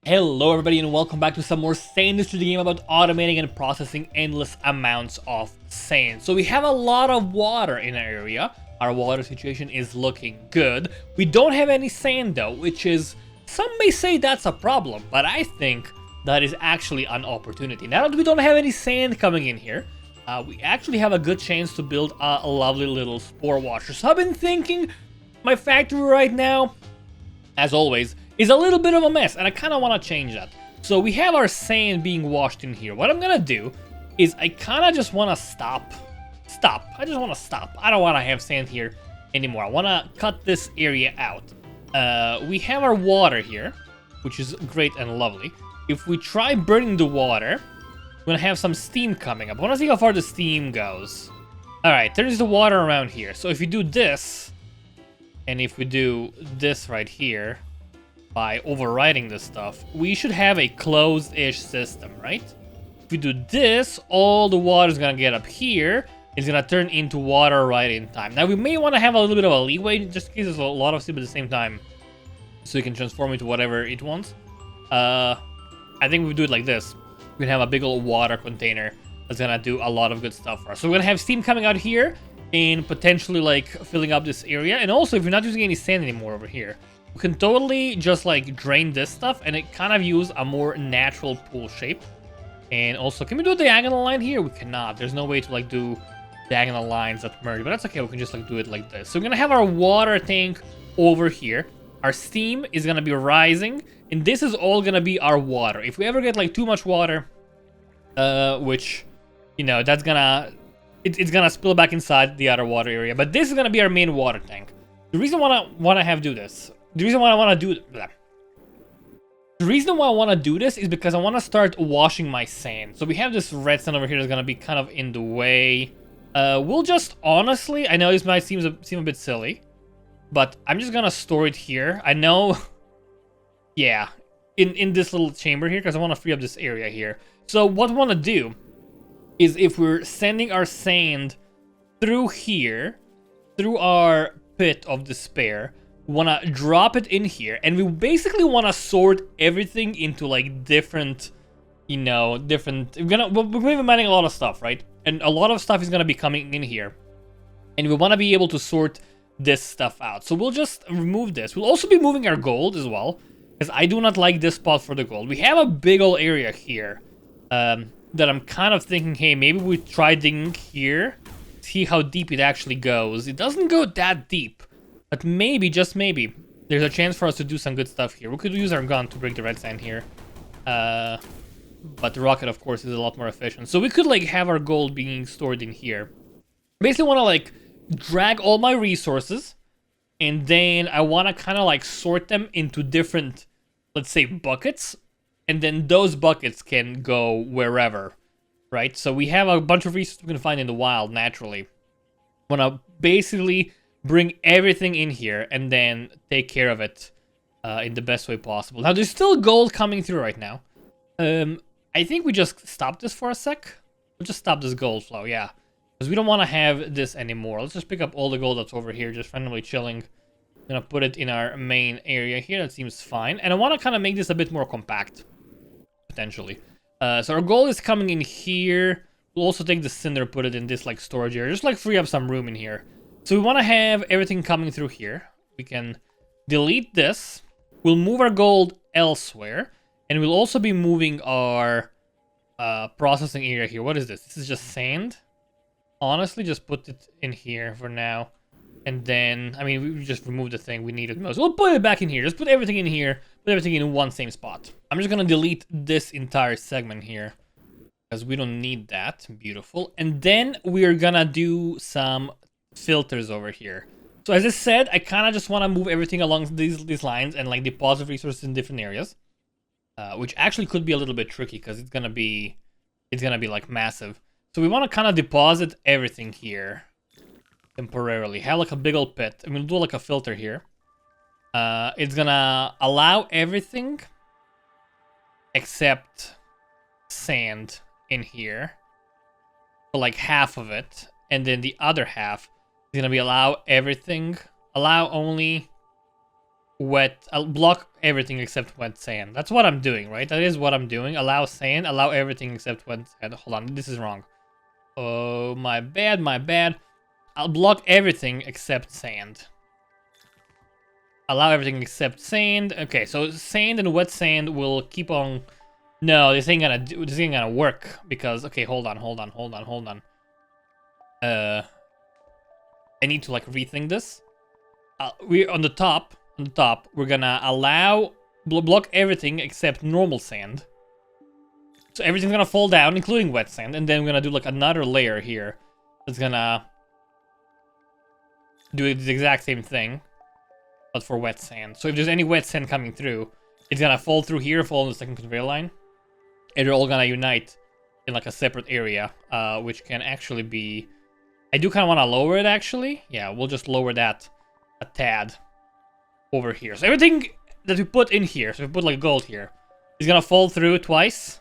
Hello everybody and welcome back to some more Sandustry Demo about automating and processing endless amounts of sand. So we have a lot of water in our area. Our water situation is looking good. We don't have any sand though, which is, some may say that's a problem, but I think that is actually an opportunity. Now that we don't have any sand coming in here, we actually have a good chance to build a lovely little spore washer. So I've been thinking, my factory right now, as always, is a little bit of a mess, and I kind of want to change that. So we have our sand being washed in here. What I'm gonna do is I kind of just want to stop. I just want to stop. I don't want to have sand here anymore. I want to cut this area out. We have our water here, which is great and lovely. If we try burning the water, we're gonna have some steam coming up. I want to see how far the steam goes. All right, there's the water around here. So if we do this, and if we do this right here, by overriding this stuff, we should have a closed-ish system, right? If we do this, all the water is gonna get up here. It's gonna turn into water right in time. Now, we may want to have a little bit of a leeway, just in case there's a lot of steam at the same time, so you can transform into whatever it wants. I think we do it like this. We can have a big old water container that's gonna do a lot of good stuff for us. So we're gonna have steam coming out here, and potentially, like, filling up this area. And also, if you're not using any sand anymore over here, we can totally just like drain this stuff and it kind of use a more natural pool shape. And also, can we do a diagonal line here? We cannot. There's no way to like do diagonal lines that merge, but that's okay. We can just like do it like this. So we're gonna have our water tank over here. Our steam is gonna be rising, and this is all gonna be our water. If we ever get like too much water, which, you know, that's gonna it's gonna spill back inside the other water area. But this is gonna be our main water tank. The reason why I want to do this. The reason why I want to do this is because I want to start washing my sand. So we have this red sand over here that's going to be kind of in the way. We'll just, honestly, I know this might seem a bit silly, but I'm just going to store it here. I know, yeah, in this little chamber here, because I want to free up this area here. So what I want to do is, if we're sending our sand through here, through our pit of despair, we want to drop it in here, and we basically want to sort everything into like different, you know, we're gonna be mining a lot of stuff, right? And a lot of stuff is gonna be coming in here, and we want to be able to sort this stuff out. So we'll just remove this. We'll also be moving our gold as well, because I do not like this spot for the gold. We have a big old area here that I'm kind of thinking, hey, maybe we try digging here, see how deep it actually goes. It doesn't go that deep. But maybe, just maybe, there's a chance for us to do some good stuff here. We could use our gun to break the red sand here. But the rocket, of course, is a lot more efficient. So we could, like, have our gold being stored in here. Basically want to, like, drag all my resources. And then I want to kind of, like, sort them into different, let's say, buckets. And then those buckets can go wherever, right? So we have a bunch of resources we can find in the wild, naturally. Want to basically bring everything in here and then take care of it in the best way possible. Now, there's still gold coming through right now. I think we just stop this for a sec. We'll just stop this gold flow, yeah. Because we don't want to have this anymore. Let's just pick up all the gold that's over here, just randomly chilling. I'm gonna put it in our main area here. That seems fine. And I want to kind of make this a bit more compact, potentially. So our gold is coming in here. We'll also take the cinder, put it in this like storage area, just like free up some room in here. So we want to have everything coming through here. We can delete this. We'll move our gold elsewhere. And we'll also be moving our processing area here. What is this? This is just sand. Honestly, just put it in here for now. And then, I mean, we just removed the thing we needed most. We'll put it back in here. Just put everything in here. Put everything in one same spot. I'm just going to delete this entire segment here, because we don't need that. Beautiful. And then we're going to do some filters over here. So as I said, I kind of just want to move everything along these lines and like deposit resources in different areas, which actually could be a little bit tricky because it's gonna be like massive. So we want to kind of deposit everything here temporarily. Have like a big old pit. I'm gonna do like a filter here. It's gonna allow everything except sand in here, for like half of it, and then the other half. Gonna be allow everything, allow only wet. I'll block everything except wet sand. That's what I'm doing, right? That is what I'm doing. Allow sand, allow everything except wet sand. Hold on, this is wrong. Oh, my bad, my bad. I'll block everything except sand. Allow everything except sand. Okay, so sand and wet sand will keep on. No, this ain't gonna work because. Okay, hold on. I need to like rethink this. We're on the top. We're gonna allow block everything except normal sand. So everything's gonna fall down, including wet sand, and then we're gonna do like another layer here that's gonna do the exact same thing, but for wet sand. So if there's any wet sand coming through, it's gonna fall through here, fall on the second conveyor line, and they're all gonna unite in like a separate area, which can actually be. I do kind of want to lower it actually. Yeah, we'll just lower that a tad over here. So everything that we put in here, so we put like gold here, is gonna fall through twice.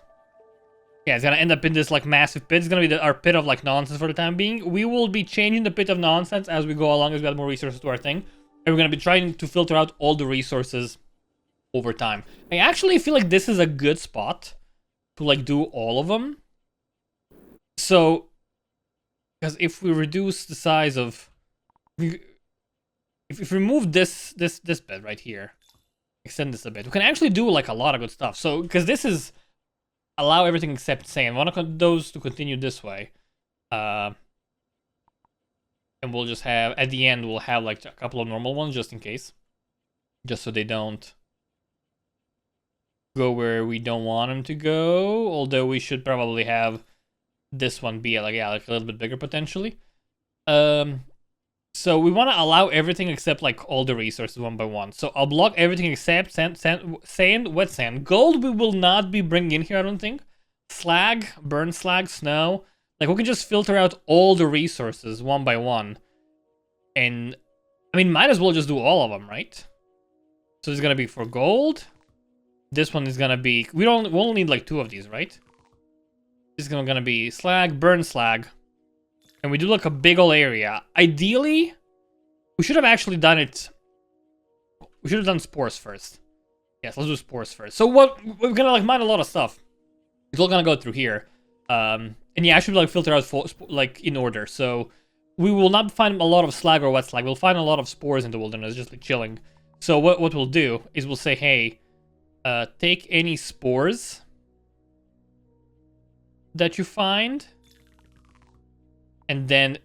Yeah, it's gonna end up in this like massive pit. It's gonna be our pit of like nonsense for the time being. We will be changing the pit of nonsense as we go along, as we add more resources to our thing. And we're gonna be trying to filter out all the resources over time. I actually feel like this is a good spot to like do all of them. So, because if we reduce the size of, if we remove this bit right here, extend this a bit, we can actually do like a lot of good stuff. So, because this is allow everything except sand. I want those to continue this way, and we'll just have at the end we'll have like a couple of normal ones just in case, just so they don't go where we don't want them to go. Although we should probably have this one be like like a little bit bigger potentially. So we want to allow everything except like all the resources one by one. So I'll block everything except sand, wet sand. Gold we will not be bringing in here, I don't think. Slag, burn slag, snow. Like we can just filter out all the resources one by one. And I mean, might as well just do all of them, right? So it's gonna be for gold. This one is gonna be, we'll only need like 2 of these, right? This is gonna be slag, burn slag. And we do like a big ol' area. Ideally, we should have actually done it. We should have done spores first. Yes, let's do spores first. So what we're gonna like mine a lot of stuff. It's all gonna go through here. And yeah, I should like filter out like in order. So we will not find a lot of slag or wet slag. We'll find a lot of spores in the wilderness, just like chilling. So what we'll do is we'll say, hey, take any spores that you find. And then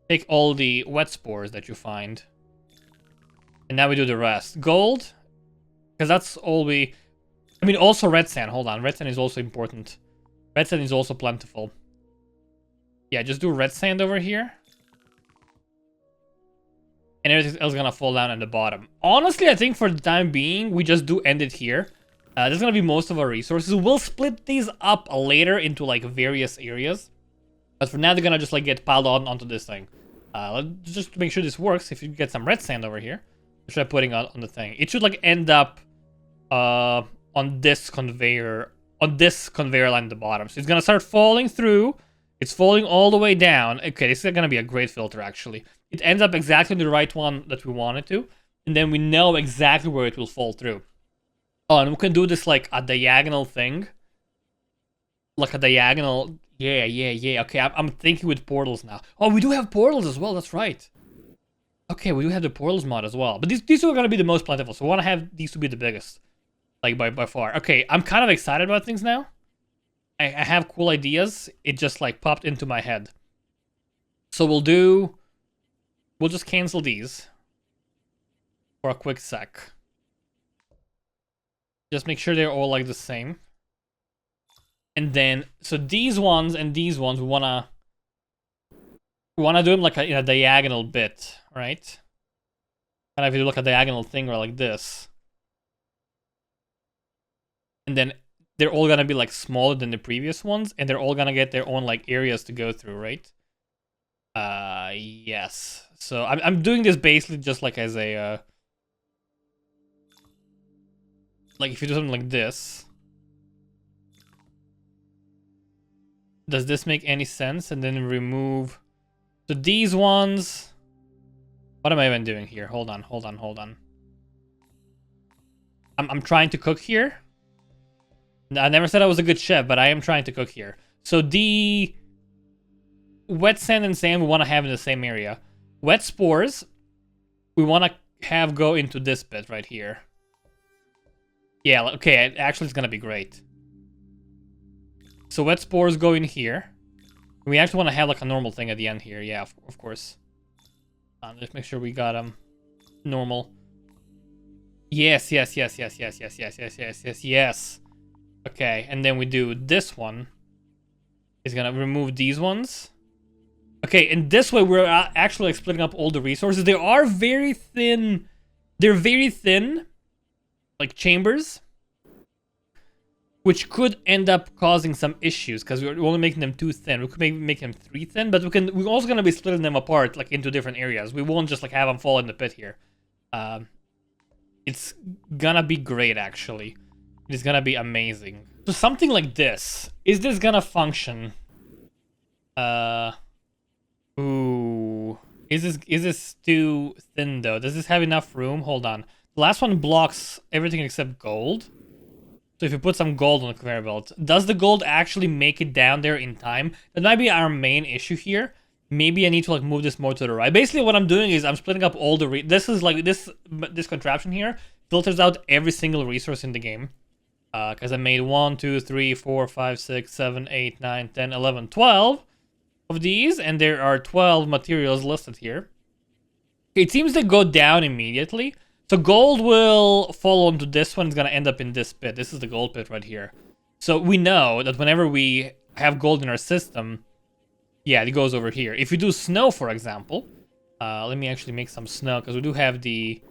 take all the wet spores that you find. And now we do the rest. Gold, because that's all we... I mean, also red sand. Hold on, red sand is also important. Red sand is also plentiful. Yeah, just do red sand over here. And everything else is gonna fall down at the bottom. Honestly, I think for the time being, we just do end it here. This is gonna be most of our resources. We'll split these up later into like various areas. But for now, they're gonna just like get piled onto this thing. Just to make sure this works, if you get some red sand over here, try putting on the thing. It should like end up on this conveyor line at the bottom. So it's gonna start falling through. It's falling all the way down. Okay, this is gonna be a great filter actually. It ends up exactly the right one that we want it to, and then we know exactly where it will fall through. Oh, and we can do this like a diagonal thing, like a diagonal. Yeah. Okay, I'm thinking with portals now. Oh, we do have portals as well. That's right. Okay, we do have the portals mod as well. But these two are gonna be the most plentiful. So we want to have these to be the biggest, like by far. Okay, I'm kind of excited about things now. I have cool ideas. It just like popped into my head. So we'll just cancel these for a quick sec. Just make sure they're all like the same. And then, so these ones and these ones, we wanna do them like in a diagonal bit, right? And if you do like a diagonal thing or like this, and then they're all gonna be like smaller than the previous ones, and they're all gonna get their own like areas to go through, right? Yes. So I'm doing this basically just like as a like if you do something like this. Does this make any sense? And then remove... So these ones... What What am I even doing here? Hold on, hold on, hold on. I'm trying to cook here. I never said I was a good chef, but I am trying to cook here. So the wet sand and sand we want to have in the same area. Wet spores, we want to have go into this bit right here. Yeah, okay, actually it's going to be great. So wet spores go in here. We actually want to have like a normal thing at the end here. Yeah, of course. Just make sure we got them normal. Yes, yes, yes, yes, yes, yes, yes, yes, yes, yes, yes. Okay, and then we do this one. Is gonna remove these ones. Okay, and this way we're actually like splitting up all the resources. They are very thin. They're very thin, like chambers, which could end up causing some issues because we're only making them too thin. We could make them 3 thin, but we're also gonna be splitting them apart like into different areas. We won't just like have them fall in the pit here. It's gonna be great, actually. It's gonna be amazing. So something like this. Is this gonna function? Ooh. Is this too thin though? Does this have enough room? Hold on. The last one blocks everything except gold. So if you put some gold on the conveyor belt, does the gold actually make it down there in time? That might be our main issue here. Maybe I need to like move this more to the right. Basically what I'm doing is I'm splitting up all the this is like this contraption here filters out every single resource in the game. Because I made 1, 2, 3, 4, 5, 6, 7, 8, 9, 10, 11, 12 of these, and there are 12 materials listed here. It seems to go down immediately. So gold will fall onto this one. It's going to end up in this pit. This is the gold pit right here. So we know that whenever we have gold in our system, yeah, it goes over here. If you do snow, for example, let me actually make some snow because we do have the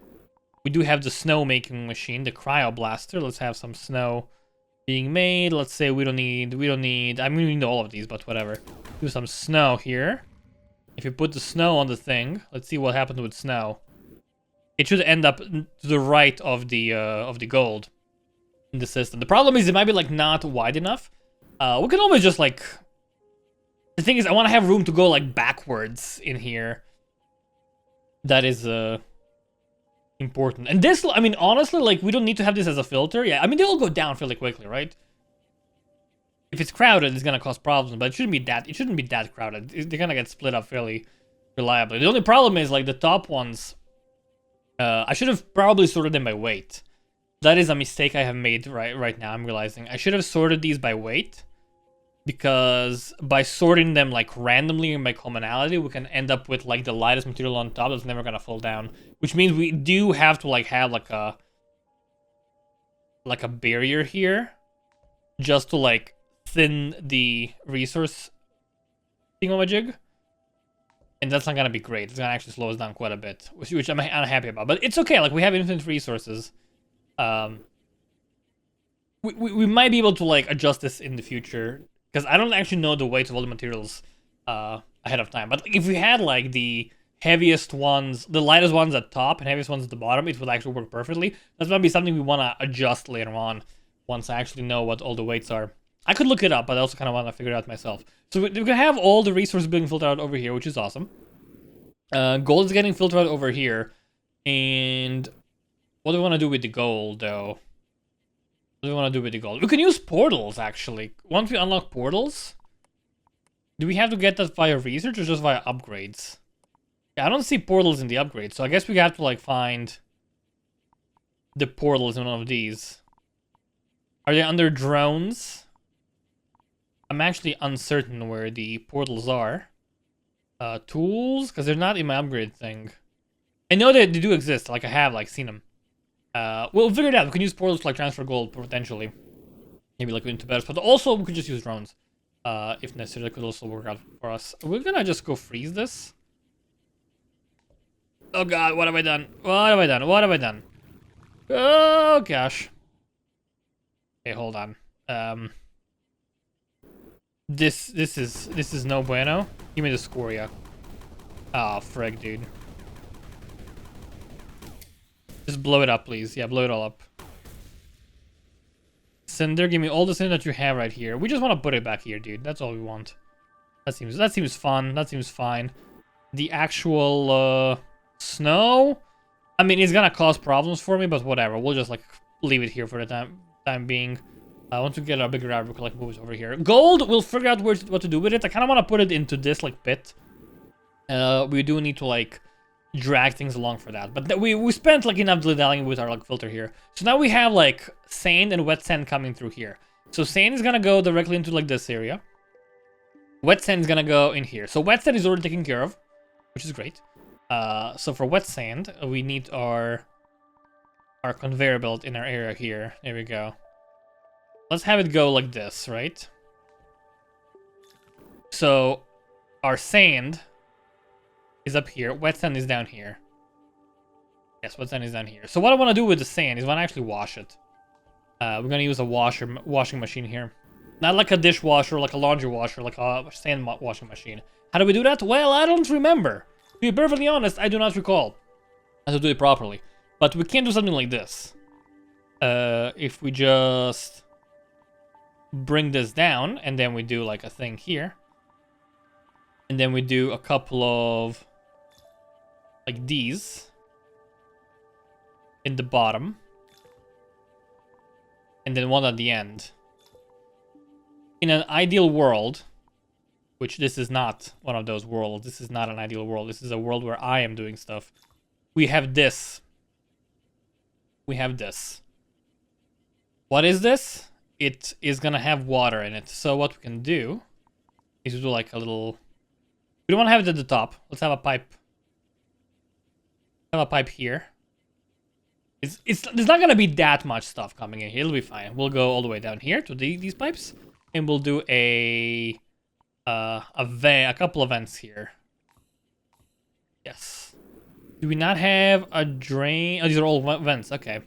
snow making machine, the cryo blaster. Let's have some snow being made. Let's say we don't need, I mean, we need all of these, but whatever. Do some snow here. If you put the snow on the thing, let's see what happens with snow. It should end up to the right of the gold in the system. The problem is it might be like not wide enough. We can always just like, the thing is I want to have room to go like backwards in here. That is important. And this, I mean, honestly, like we don't need to have this as a filter. Yeah, I mean, they all go down fairly quickly, right? If it's crowded, it's gonna cause problems, but it shouldn't be that crowded. They're gonna get split up fairly reliably. The only problem is like the top ones. I should have probably sorted them by weight. That is a mistake I have made right now. I'm realizing I should have sorted these by weight, because by sorting them like randomly and by commonality, we can end up with like the lightest material on top that's never gonna fall down. Which means we do have to like have like a barrier here, just to like thin the resource thingamajig. And that's not gonna be great. It's gonna actually slow us down quite a bit, which I'm unhappy about. But it's okay. Like we have infinite resources. We might be able to like adjust this in the future, because I don't actually know the weight of all the materials ahead of time. But if we had like the heaviest ones, the lightest ones at top and heaviest ones at the bottom, it would actually work perfectly. That's gonna be something we want to adjust later on, once I actually know what all the weights are. I could look it up, but I also kind of want to figure it out myself. So we're gonna have all the resources being filtered out over here, which is awesome. Gold is getting filtered out over here. And what do we want to do with the gold, though? What do we want to do with the gold? We can use portals, actually. Once we unlock portals, do we have to get that via research or just via upgrades? Yeah, I don't see portals in the upgrades, so I guess we have to, like, find the portals in one of these. Are they under drones? I'm actually uncertain where the portals are. Tools? Because they're not in my upgrade thing. I know that they do exist, like I have, like, seen them. We'll figure it out. We can use portals to like transfer gold potentially. Maybe like into better, but also we could just use drones. If necessary, that could also work out for us. We're gonna just go freeze this. Oh god, what have I done? What have I done? What have I done? Oh gosh. Okay, hold on. This is no bueno. Give me the scoria. Oh frig, dude. Just blow it up, please. Yeah, blow it all up. Cinder, give me all the cinder that you have right here. We just want to put it back here, dude. That's all we want. That seems fun. That seems fine. The actual Snow. I mean, it's gonna cause problems for me, but whatever. We'll just like leave it here for the time being. I want to get a bigger area, we can like move it over here. Gold, we'll figure out what to do with it. I kind of want to put it into this like pit. We do need to like drag things along for that. But we spent like enough dilly-dallying with our like filter here. So now we have like sand and wet sand coming through here. So sand is gonna go directly into like this area. Wet sand is gonna go in here. So wet sand is already taken care of, which is great. So for wet sand, we need our conveyor belt in our area here. There we go. Let's have it go like this, right? So our sand is up here. Wet sand is down here. Yes, wet sand is down here. So what I want to do with the sand is I want to actually wash it. We're going to use a washing machine here. Not like a dishwasher, like a laundry washer, like a sand washing machine. How do we do that? Well, I don't remember. To be perfectly honest, I do not recall how to do it properly. But we can do something like this. If we just bring this down, and then we do like a thing here. And then we do a couple of like these in the bottom. And then one at the end. In an ideal world, which this is not one of those worlds. This is not an ideal world. This is a world where I am doing stuff. We have this. We have this. What is this? It is gonna have water in it. So what we can do is do like a little... We don't want to have it at the top. Let's have a pipe. Have a pipe here. There's not gonna be that much stuff coming in here. It'll be fine. We'll go all the way down here to these pipes, and we'll do a couple of vents here. Yes. Do we not have a drain? Oh, these are all vents. Okay.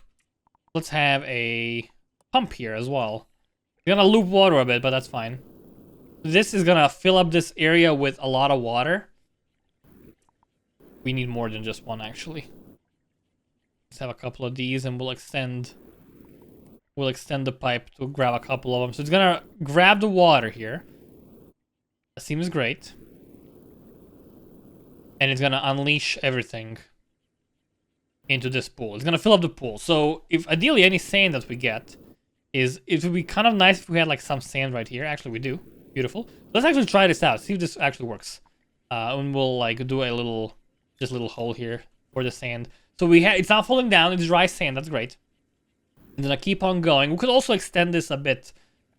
Let's have a pump here as well. We're gonna loop water a bit, but that's fine. This is gonna fill up this area with a lot of water. We need more than just one, actually. Let's have a couple of these, and we'll extend the pipe to grab a couple of them. So it's gonna grab the water here. That seems great. And it's gonna unleash everything into this pool. It's gonna fill up the pool. So if ideally any sand that we get it would be kind of nice if we had like some sand right here. Actually, we do. Beautiful. Let's actually try this out. See if this actually works. And we'll like do a little hole here for the sand. So it's not falling down. It's dry sand. That's great. And then I keep on going. We could also extend this a bit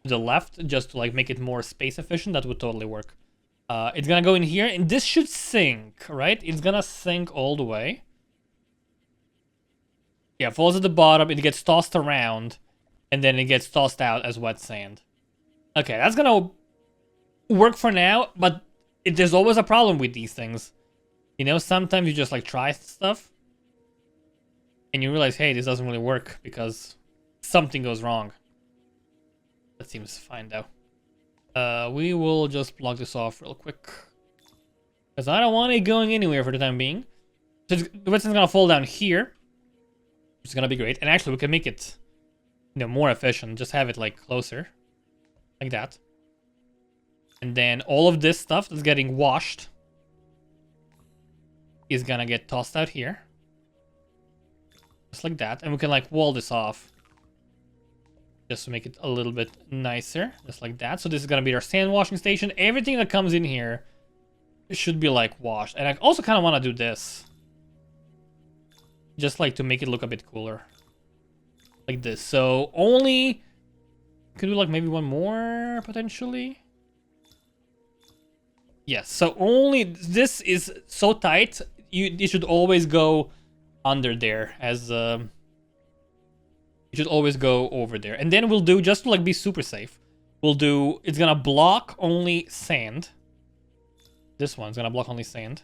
to the left just to like make it more space efficient. That would totally work. It's gonna go in here, and this should sink, right? It's gonna sink all the way. Yeah, it falls at the bottom. It gets tossed around, and then it gets tossed out as wet sand. Okay, that's gonna work for now, but there's always a problem with these things. You know, sometimes you just like try stuff, and you realize, hey, this doesn't really work because something goes wrong. That seems fine though. We will just block this off real quick, because I don't want it going anywhere for the time being. So the wet sand's gonna fall down here, which is gonna be great. And actually, we can make it, you know, more efficient. Just have it like closer, like that. And then all of this stuff that's getting washed is gonna get tossed out here, just like that. And we can like wall this off, just to make it a little bit nicer, just like that. So this is gonna be our sand washing station. Everything that comes in here should be like washed. And I also kind of want to do this, just like to make it look a bit cooler, like this. So only could do like maybe one more potentially. Yes. So only this is so tight. It should always go under there as it should always go over there. And then we'll do, just to like be super safe, we'll do, it's gonna block only sand. This one's gonna block only sand.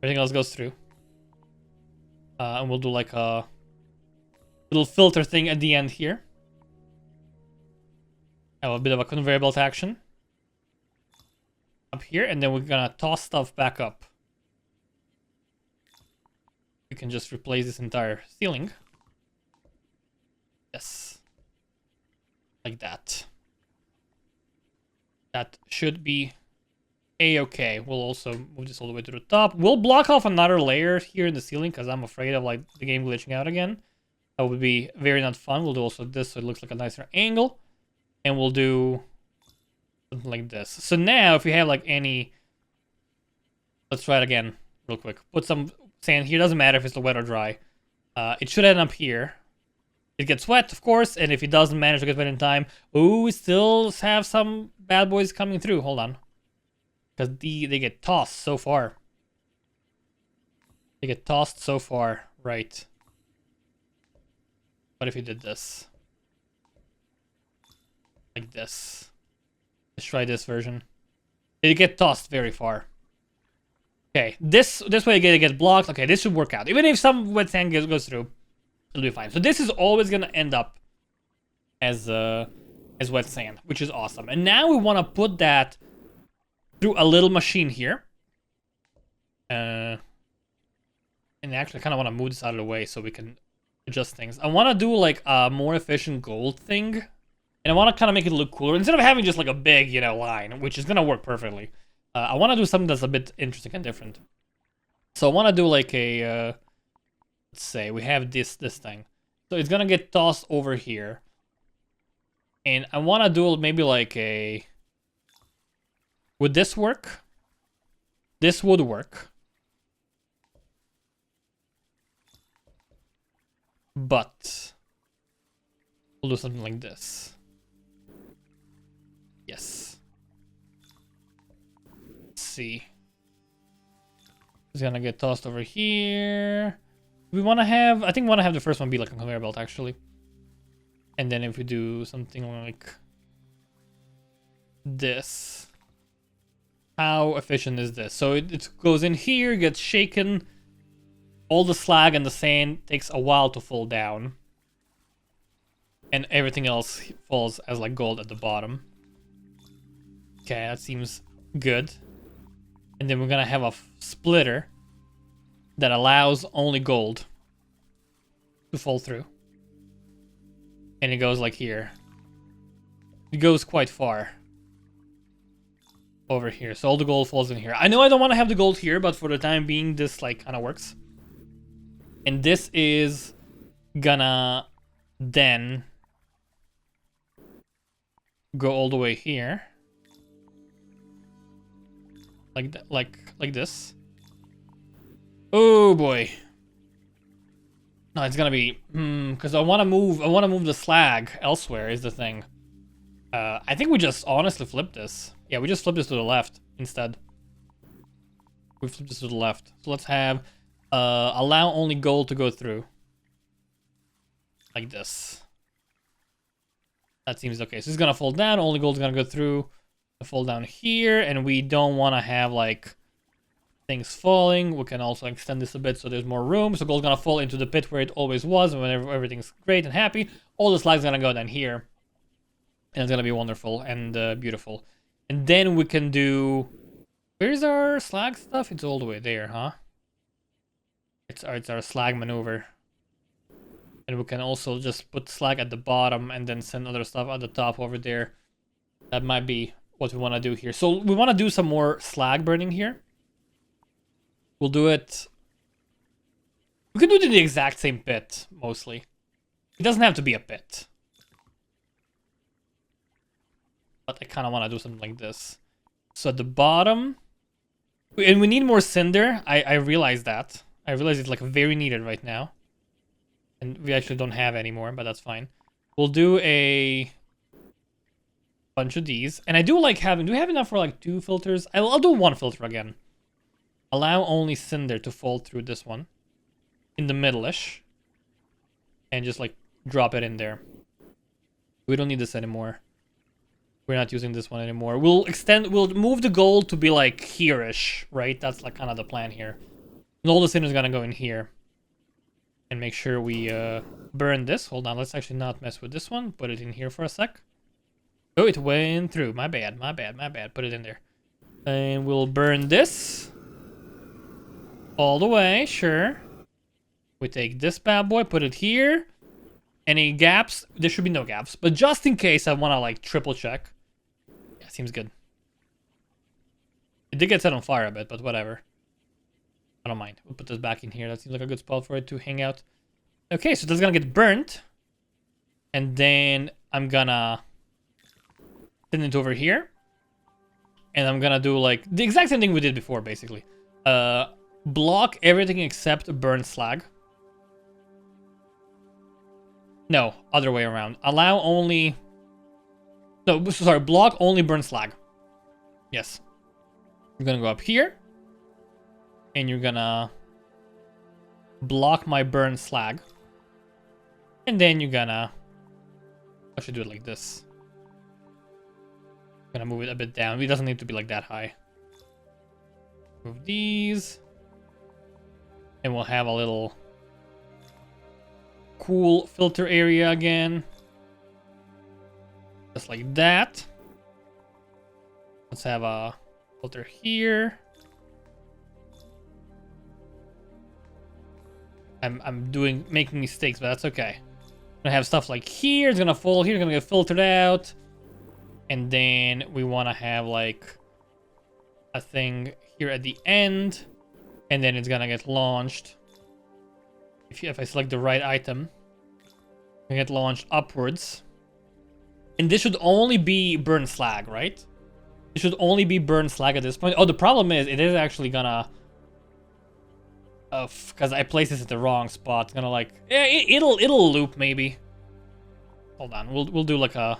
Everything else goes through. And we'll do like a little filter thing at the end here. Have a bit of a conveyor belt action up here, and then we're gonna toss stuff back up. We can just replace this entire ceiling. Yes. Like that. That should be A-okay. We'll also move this all the way to the top. We'll block off another layer here in the ceiling because I'm afraid of like the game glitching out again. That would be very not fun. We'll do also this so it looks like a nicer angle. And we'll do something like this. So now if we have like any... Let's try it again real quick. Put some sand here. Doesn't matter if it's wet or dry. It should end up here. It gets wet, of course, and if it doesn't manage to get wet in time... Ooh, we still have some bad boys coming through. Hold on. Because they get tossed so far. They get tossed so far. Right. What if we did this? Like this. Let's try this version. They get tossed very far. Okay, this way it gets blocked. Okay, this should work out. Even if some wet sand goes through, it'll be fine. So this is always gonna end up as wet sand, which is awesome. And now we want to put that through a little machine here. And actually, I kind of want to move this out of the way so we can adjust things. I want to do like a more efficient gold thing. And I want to kind of make it look cooler. Instead of having just like a big, line, which is going to work perfectly. I want to do something that's a bit interesting and different. So I want to do like a, let's say we have this thing. So it's going to get tossed over here. And I want to do maybe like a, would this work? This would work. But we'll do something like this. Yes. See, it's gonna get tossed over here. We want to have, I think we want to have the first one be like a conveyor belt actually. And then if we do something like this, how efficient is this? So it goes in here, gets shaken, all the slag and the sand takes a while to fall down, and everything else falls as like gold at the bottom. Okay, that seems good. And then we're gonna have a splitter that allows only gold to fall through. And it goes like here. It goes quite far. Over here. So all the gold falls in here. I know I don't want to have the gold here, but for the time being, this like kind of works. And this is gonna then go all the way here. Like that, like this. Oh boy. No, it's gonna be because I want to move the slag elsewhere is the thing. I think we just honestly flip this. Yeah, we just flip this to the left instead. We flip this to the left. So let's have allow only gold to go through. Like this. That seems okay. So it's gonna fall down, only gold's gonna go through. Fall down here, and we don't want to have like things falling. We can also extend this a bit so there's more room. So gold's gonna fall into the pit where it always was, and whenever everything's great and happy, all the slag's gonna go down here, and it's gonna be wonderful and beautiful. And then we can do, where's our slag stuff? It's all the way there, huh? It's our slag maneuver. And we can also just put slag at the bottom and then send other stuff at the top over there. That might be what we want to do here. So we want to do some more slag burning here. We'll do it. We can do it in the exact same pit, mostly. It doesn't have to be a pit. But I kind of want to do something like this. So at the bottom, and we need more cinder. I realize that. I realize it's like very needed right now. And we actually don't have any more, but that's fine. We'll do a bunch of these. And I do like having, do we have enough for like 2 filters? I'll do 1 filter again. Allow only cinder to fall through this one. In the middle-ish. And just like drop it in there. We don't need this anymore. We're not using this one anymore. We'll move the gold to be like here-ish, right? That's like kind of the plan here. And all the cinder's gonna go in here. And make sure we burn this. Hold on, let's actually not mess with this one. Put it in here for a sec. Oh, it went through. My bad, my bad, my bad. Put it in there. And we'll burn this. All the way, sure. We take this bad boy, put it here. Any gaps? There should be no gaps. But just in case I want to like triple check. Yeah, seems good. It did get set on fire a bit, but whatever. I don't mind. We'll put this back in here. That seems like a good spot for it to hang out. Okay, so this is gonna get burnt. And then I'm gonna send it over here. And I'm gonna do like the exact same thing we did before, basically. Block everything except burn slag. No, other way around. Allow only... No, sorry, block only burn slag. Yes. You're gonna go up here. And you're gonna block my burn slag. And then you're gonna... I should do it like this. Gonna move it a bit down. It doesn't need to be like that high. Move these. And we'll have a little cool filter area again. Just like that. Let's have a filter here. I'm making mistakes, but that's okay. I'm gonna have stuff like here, it's gonna fall here, it's gonna get filtered out. And then we wanna have like a thing here at the end. And then it's gonna get launched. If I select the right item, it's gonna get launched upwards. And this should only be burn slag, right? It should only be burn slag at this point. Oh, the problem is it is actually gonna... because I placed this at the wrong spot. It's gonna like... Yeah, it'll loop maybe. Hold on, we'll do like a...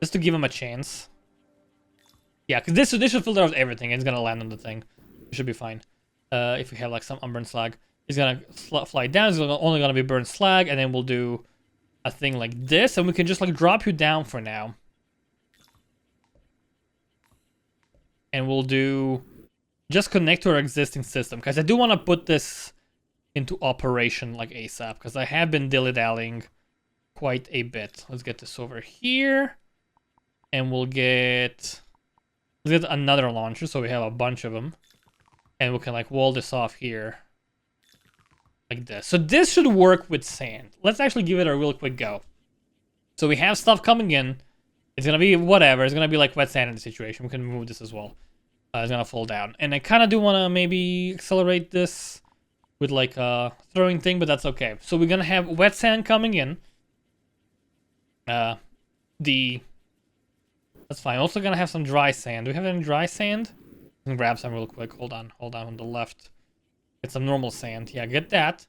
Just to give him a chance. Yeah, because this should filter out everything. It's gonna land on the thing. It should be fine. If we have like some unburned slag. It's gonna fly down. It's only gonna be burned slag. And then we'll do a thing like this. And we can just like drop you down for now. And we'll do... Just connect to our existing system. Because I do want to put this into operation like ASAP. Because I have been dilly-dallying quite a bit. Let's get this over here. And we'll get... Let's get another launcher. So we have a bunch of them. And we can like wall this off here. Like this. So this should work with sand. Let's actually give it a real quick go. So we have stuff coming in. It's going to be whatever. It's going to be like wet sand in the situation. We can move this as well. It's going to fall down. And I kind of do want to maybe accelerate this with like a throwing thing, but that's okay. So we're going to have wet sand coming in. That's fine. Also going to have some dry sand. Do we have any dry sand? I can grab some real quick. Hold on on the left. Get some normal sand. Yeah, get that.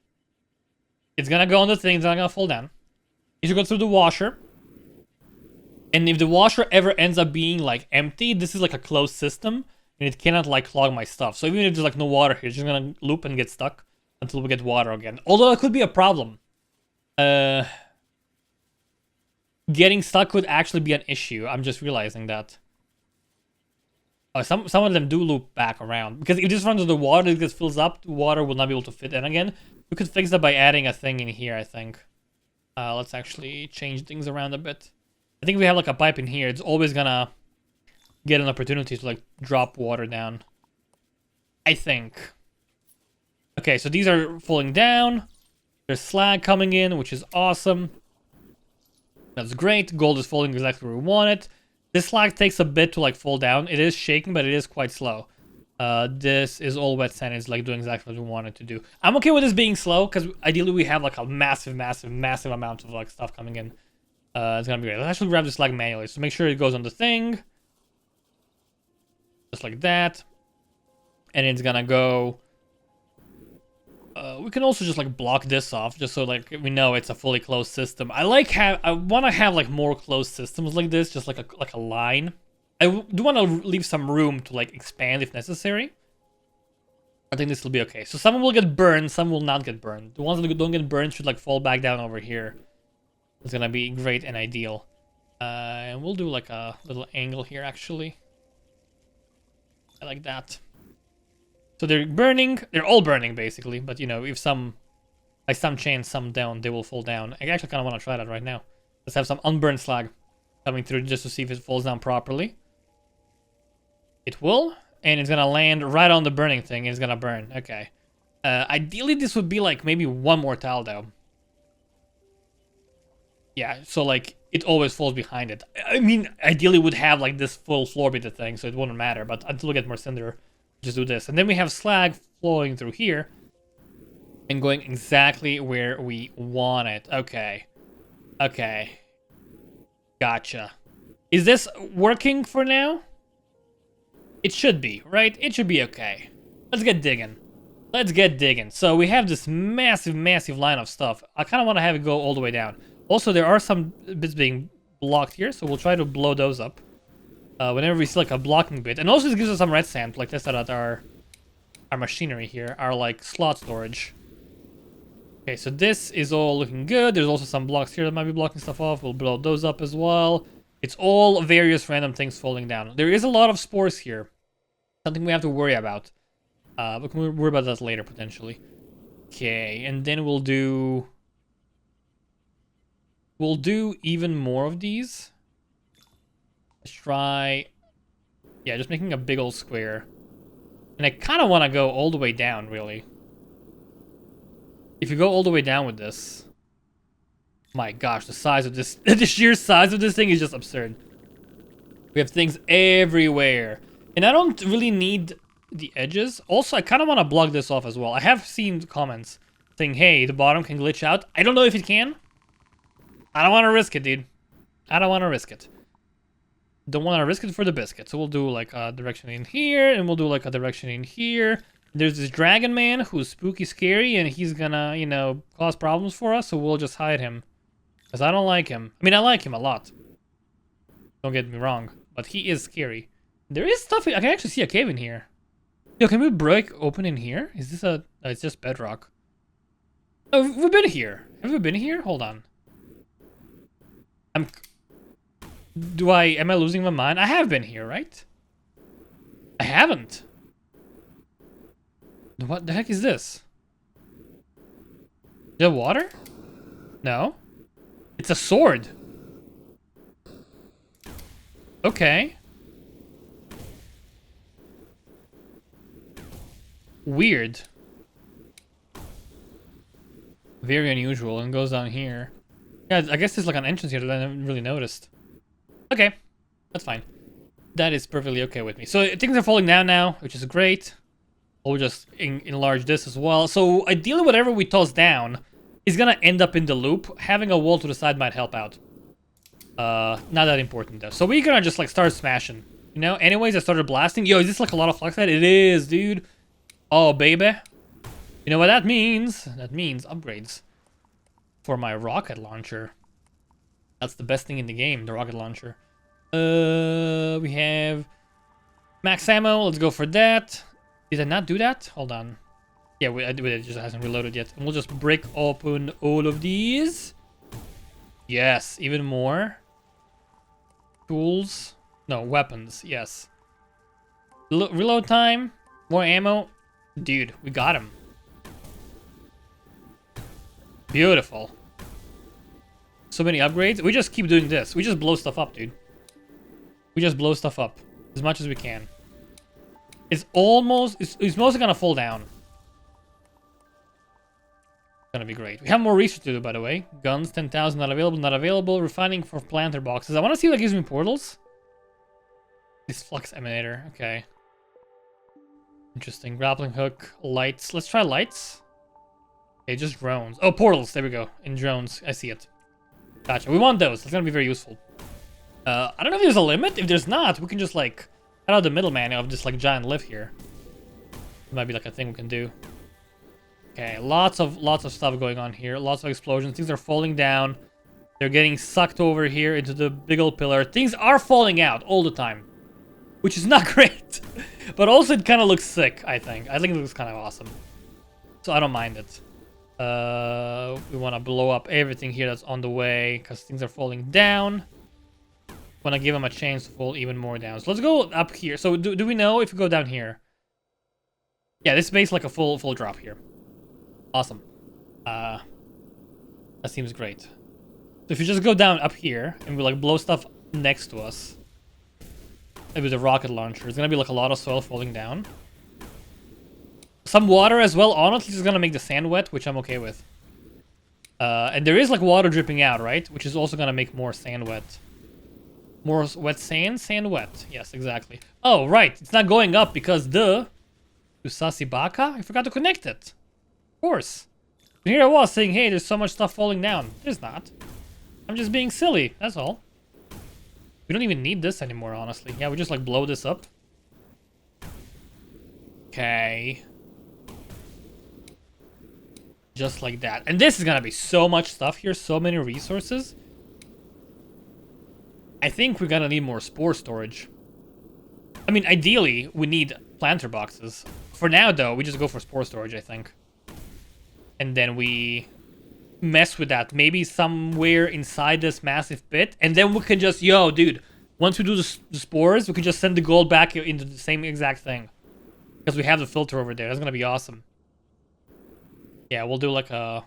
It's going to go on the thing. It's not going to fall down. You should go through the washer. And if the washer ever ends up being like empty, this is like a closed system. And it cannot like clog my stuff. So even if there's like no water here, it's just gonna loop and get stuck until we get water again. Although it could be a problem. Getting stuck could actually be an issue. I'm just realizing that. Oh, some of them do loop back around. Because if this runs into the water, it just fills up, the water will not be able to fit in again. We could fix that by adding a thing in here, I think. Let's actually change things around a bit. I think if we have like a pipe in here, it's always gonna get an opportunity to like drop water down. I think. Okay, so these are falling down. There's slag coming in, which is awesome. That's great. Gold is falling exactly where we want it. This slag takes a bit to like fall down. It is shaking, but it is quite slow. This is all wet sand. It's like doing exactly what we want it to do. I'm okay with this being slow because ideally we have like a massive amount of like stuff coming in. It's gonna be great. Let's actually grab the slag manually. So make sure it goes on the thing. Just like that. And it's gonna go... we can also just like block this off, just so like we know it's a fully closed system. I want to have like more closed systems like this, just like a line. I do want to leave some room to like expand if necessary. I think this will be okay. So some will get burned, some will not get burned. The ones that don't get burned should like fall back down over here. It's gonna be great and ideal. And we'll do like a little angle here actually. I like that. So they're burning. They're all burning basically. But you know, if some chance some down, they will fall down. I actually kind of want to try that right now. Let's have some unburned slag coming through just to see if it falls down properly. It will, and it's gonna land right on the burning thing. It's gonna burn. Okay. Ideally, this would be like maybe one more tile though. Yeah. So like it always falls behind it. I mean, ideally would have like this full floor be the thing, so it wouldn't matter. But until we get more cinder, just do this. And then we have slag flowing through here and going exactly where we want it. Okay. Okay. Gotcha. Is this working for now? It should be, right? It should be okay. Let's get digging. Let's get digging. So we have this massive, massive line of stuff. I kind of want to have it go all the way down. Also, there are some bits being blocked here, so we'll try to blow those up whenever we see like a blocking bit. And also, this gives us some redstone, like this, out our machinery here, our like slot storage. Okay, so this is all looking good. There's also some blocks here that might be blocking stuff off. We'll blow those up as well. It's all various random things falling down. There is a lot of spores here. Something we have to worry about. But we can worry about that later, potentially. Okay, and then we'll do even more of these. Let's try... Yeah, just making a big old square. And I kind of want to go all the way down, really. If you go all the way down with this... My gosh, the size of this... the sheer size of this thing is just absurd. We have things everywhere. And I don't really need the edges. Also, I kind of want to block this off as well. I have seen comments saying, hey, the bottom can glitch out. I don't know if it can. I don't want to risk it, dude. I don't want to risk it. Don't want to risk it for the biscuit. So we'll do like a direction in here, and we'll do like a direction in here. There's this dragon man who's spooky scary, and he's gonna, you know, cause problems for us, so we'll just hide him. Because I don't like him. I mean, I like him a lot. Don't get me wrong. But he is scary. There is stuff... I can actually see a cave in here. Yo, can we break open in here? Is this a... it's just bedrock. Oh, we've been here. Have we been here? Hold on. Am I losing my mind? I have been here, right? I haven't. What the heck is this? Is that water? No. It's a sword. Okay. Weird. Very unusual, and goes down here. Yeah, I guess there's like an entrance here that I haven't really noticed. Okay, that's fine. That is perfectly okay with me. So things are falling down now, which is great. We'll just enlarge this as well. So ideally, whatever we toss down is gonna end up in the loop. Having a wall to the side might help out. Not that important though. So we're gonna just like start smashing. You know. Anyways, I started blasting. Yo, is this like a lot of flux head? It is, dude. Oh baby. You know what that means? That means upgrades for my rocket launcher. That's the best thing in the game, the rocket launcher. We have max ammo. Let's go for that. Did I not do that? Hold on. Yeah, it just hasn't reloaded yet. And we'll just break open all of these. Yes, even more. Tools. No, weapons. Yes. Reload time. More ammo. Dude, we got him. Beautiful. So many upgrades. We just keep doing this. We just blow stuff up, dude. We just blow stuff up as much as we can. It's mostly gonna fall down. Gonna be great. We have more research to do, by the way. Guns, 10,000, not available, not available. Refining for planter boxes. I want to see what gives me portals. This flux emanator. Okay. Interesting. Grappling hook, lights. Let's try lights. Okay, just drones. Oh, portals. There we go. In drones. I see it. Gotcha. We want those. That's gonna be very useful. I don't know if there's a limit. If there's not, we can just like cut out the middleman of this like giant lift here. It might be like a thing we can do. Okay, lots of stuff going on here. Lots of explosions. Things are falling down. They're getting sucked over here into the big old pillar. Things are falling out all the time, which is not great. But also it kind of looks sick, I think. I think it looks kind of awesome. So I don't mind it. We want to blow up everything here that's on the way because things are falling down. Want to give them a chance to fall even more down. So let's go up here. So do we know if we go down here? Yeah, this is basically like a full drop here. Awesome. That seems great. So if you just go down up here and we like blow stuff next to us, maybe the rocket launcher, it's gonna be like a lot of soil falling down. Some water as well. Honestly, it's gonna make the sand wet, which I'm okay with. And there is like water dripping out, right? Which is also gonna make more sand wet. More wet sand, sand wet. Yes, exactly. Oh, right. It's not going up because the Usasibaka? I forgot to connect it. Of course. And here I was saying, hey, there's so much stuff falling down. There's not. I'm just being silly. That's all. We don't even need this anymore, honestly. Yeah, we just like blow this up. Okay. Just like that. And this is gonna be so much stuff here, so many resources. I think we're gonna need more spore storage. I mean, ideally, we need planter boxes. For now, though, we just go for spore storage, I think. And then we mess with that. Maybe somewhere inside this massive pit. And then we can just, yo, dude, once we do the spores, we can just send the gold back into the same exact thing. Because we have the filter over there. That's gonna be awesome. Yeah, we'll do like a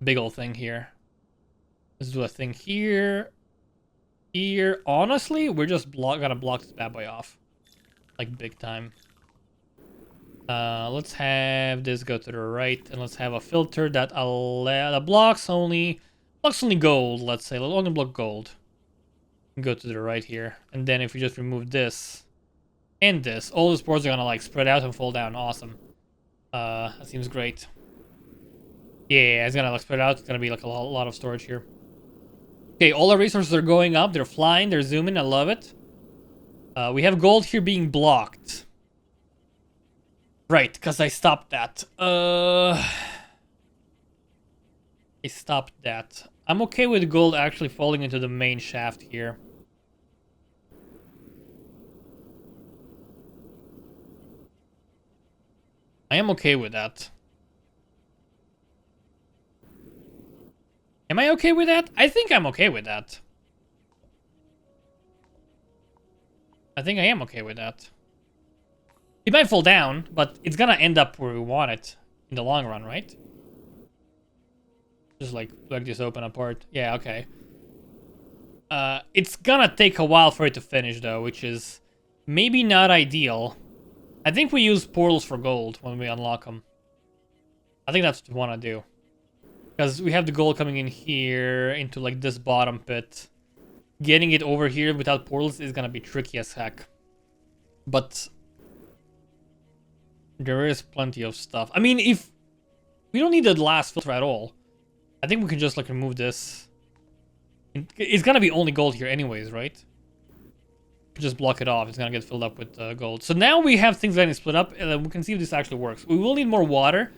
big old thing here. Let's do a thing here. Here. Honestly, we're just gonna block this bad boy off. Like big time. Let's have this go to the right, and let's have a filter that blocks only gold, let's say. Let's only block gold. Go to the right here. And then if we just remove this and this, all the spores are gonna like spread out and fall down. Awesome. That seems great. Yeah, it's gonna like spread out. It's gonna be like a lot of storage here. Okay, all our resources are going up. They're flying. They're zooming. I love it. We have gold here being blocked. Right, because I stopped that. I stopped that. I'm okay with gold actually falling into the main shaft here. I am okay with that. Am I okay with that? I think I'm okay with that. I think I am okay with that. It might fall down, but it's gonna end up where we want it in the long run, right? Just like this open apart. Yeah, okay. It's gonna take a while for it to finish though, which is maybe not ideal. I think we use portals for gold when we unlock them. I think that's what we want to do. Because we have the gold coming in here into like this bottom pit. Getting it over here without portals is gonna be tricky as heck. But there is plenty of stuff. I mean, if we don't need the last filter at all, I think we can just like remove this. It's gonna be only gold here anyways, right? Just block it off. It's gonna get filled up with gold. So now we have things getting split up, and we can see if this actually works. We will need more water.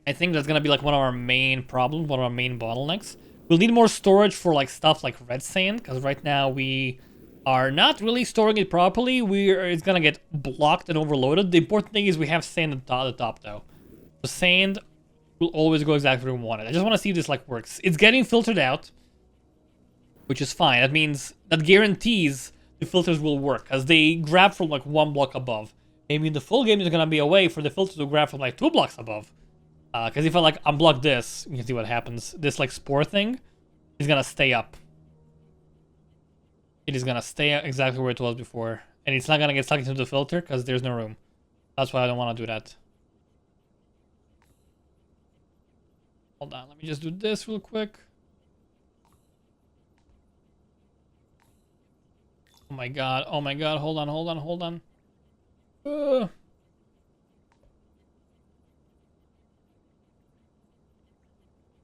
I think that's gonna be like one of our main problems, one of our main bottlenecks. We'll need more storage for like stuff like red sand, because right now we are not really storing it properly. It's gonna get blocked and overloaded. The important thing is we have sand at the top though. The sand will always go exactly where we want it. I just want to see if this like works. It's getting filtered out, which is fine. That means that guarantees the filters will work, because they grab from like 1 block above. Maybe in the full game there's gonna be a way for the filter to grab from like 2 blocks above. Because if I like unblock this, you can see what happens. This like spore thing is gonna stay up. It is gonna stay exactly where it was before, and it's not gonna get stuck into the filter because there's no room. That's why I don't want to do that. Hold on, let me just do this real quick. Oh my god, hold on.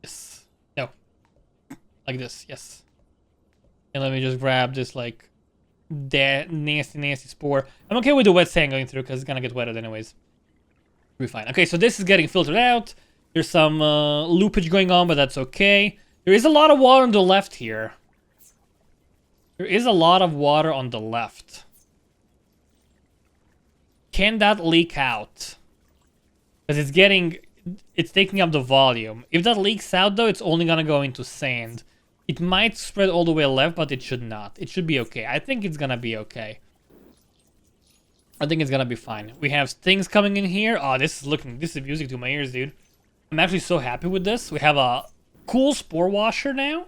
Yes. No. Like this, yes. And let me just grab this, like, that nasty spore. I'm okay with the wet sand going through, because it's gonna get wetted anyways. We'll be fine. Okay, so this is getting filtered out. There's some loopage going on, but that's okay. There is a lot of water on the left here. There is a lot of water on the left. Can that leak out? Because it's taking up the volume. If that leaks out though, it's only gonna go into sand. It might spread all the way left, but it should not. It should be okay. I think it's gonna be okay. I think it's gonna be fine. We have things coming in here. Oh, this is music to my ears, dude. I'm actually so happy with this. We have a cool spore washer now.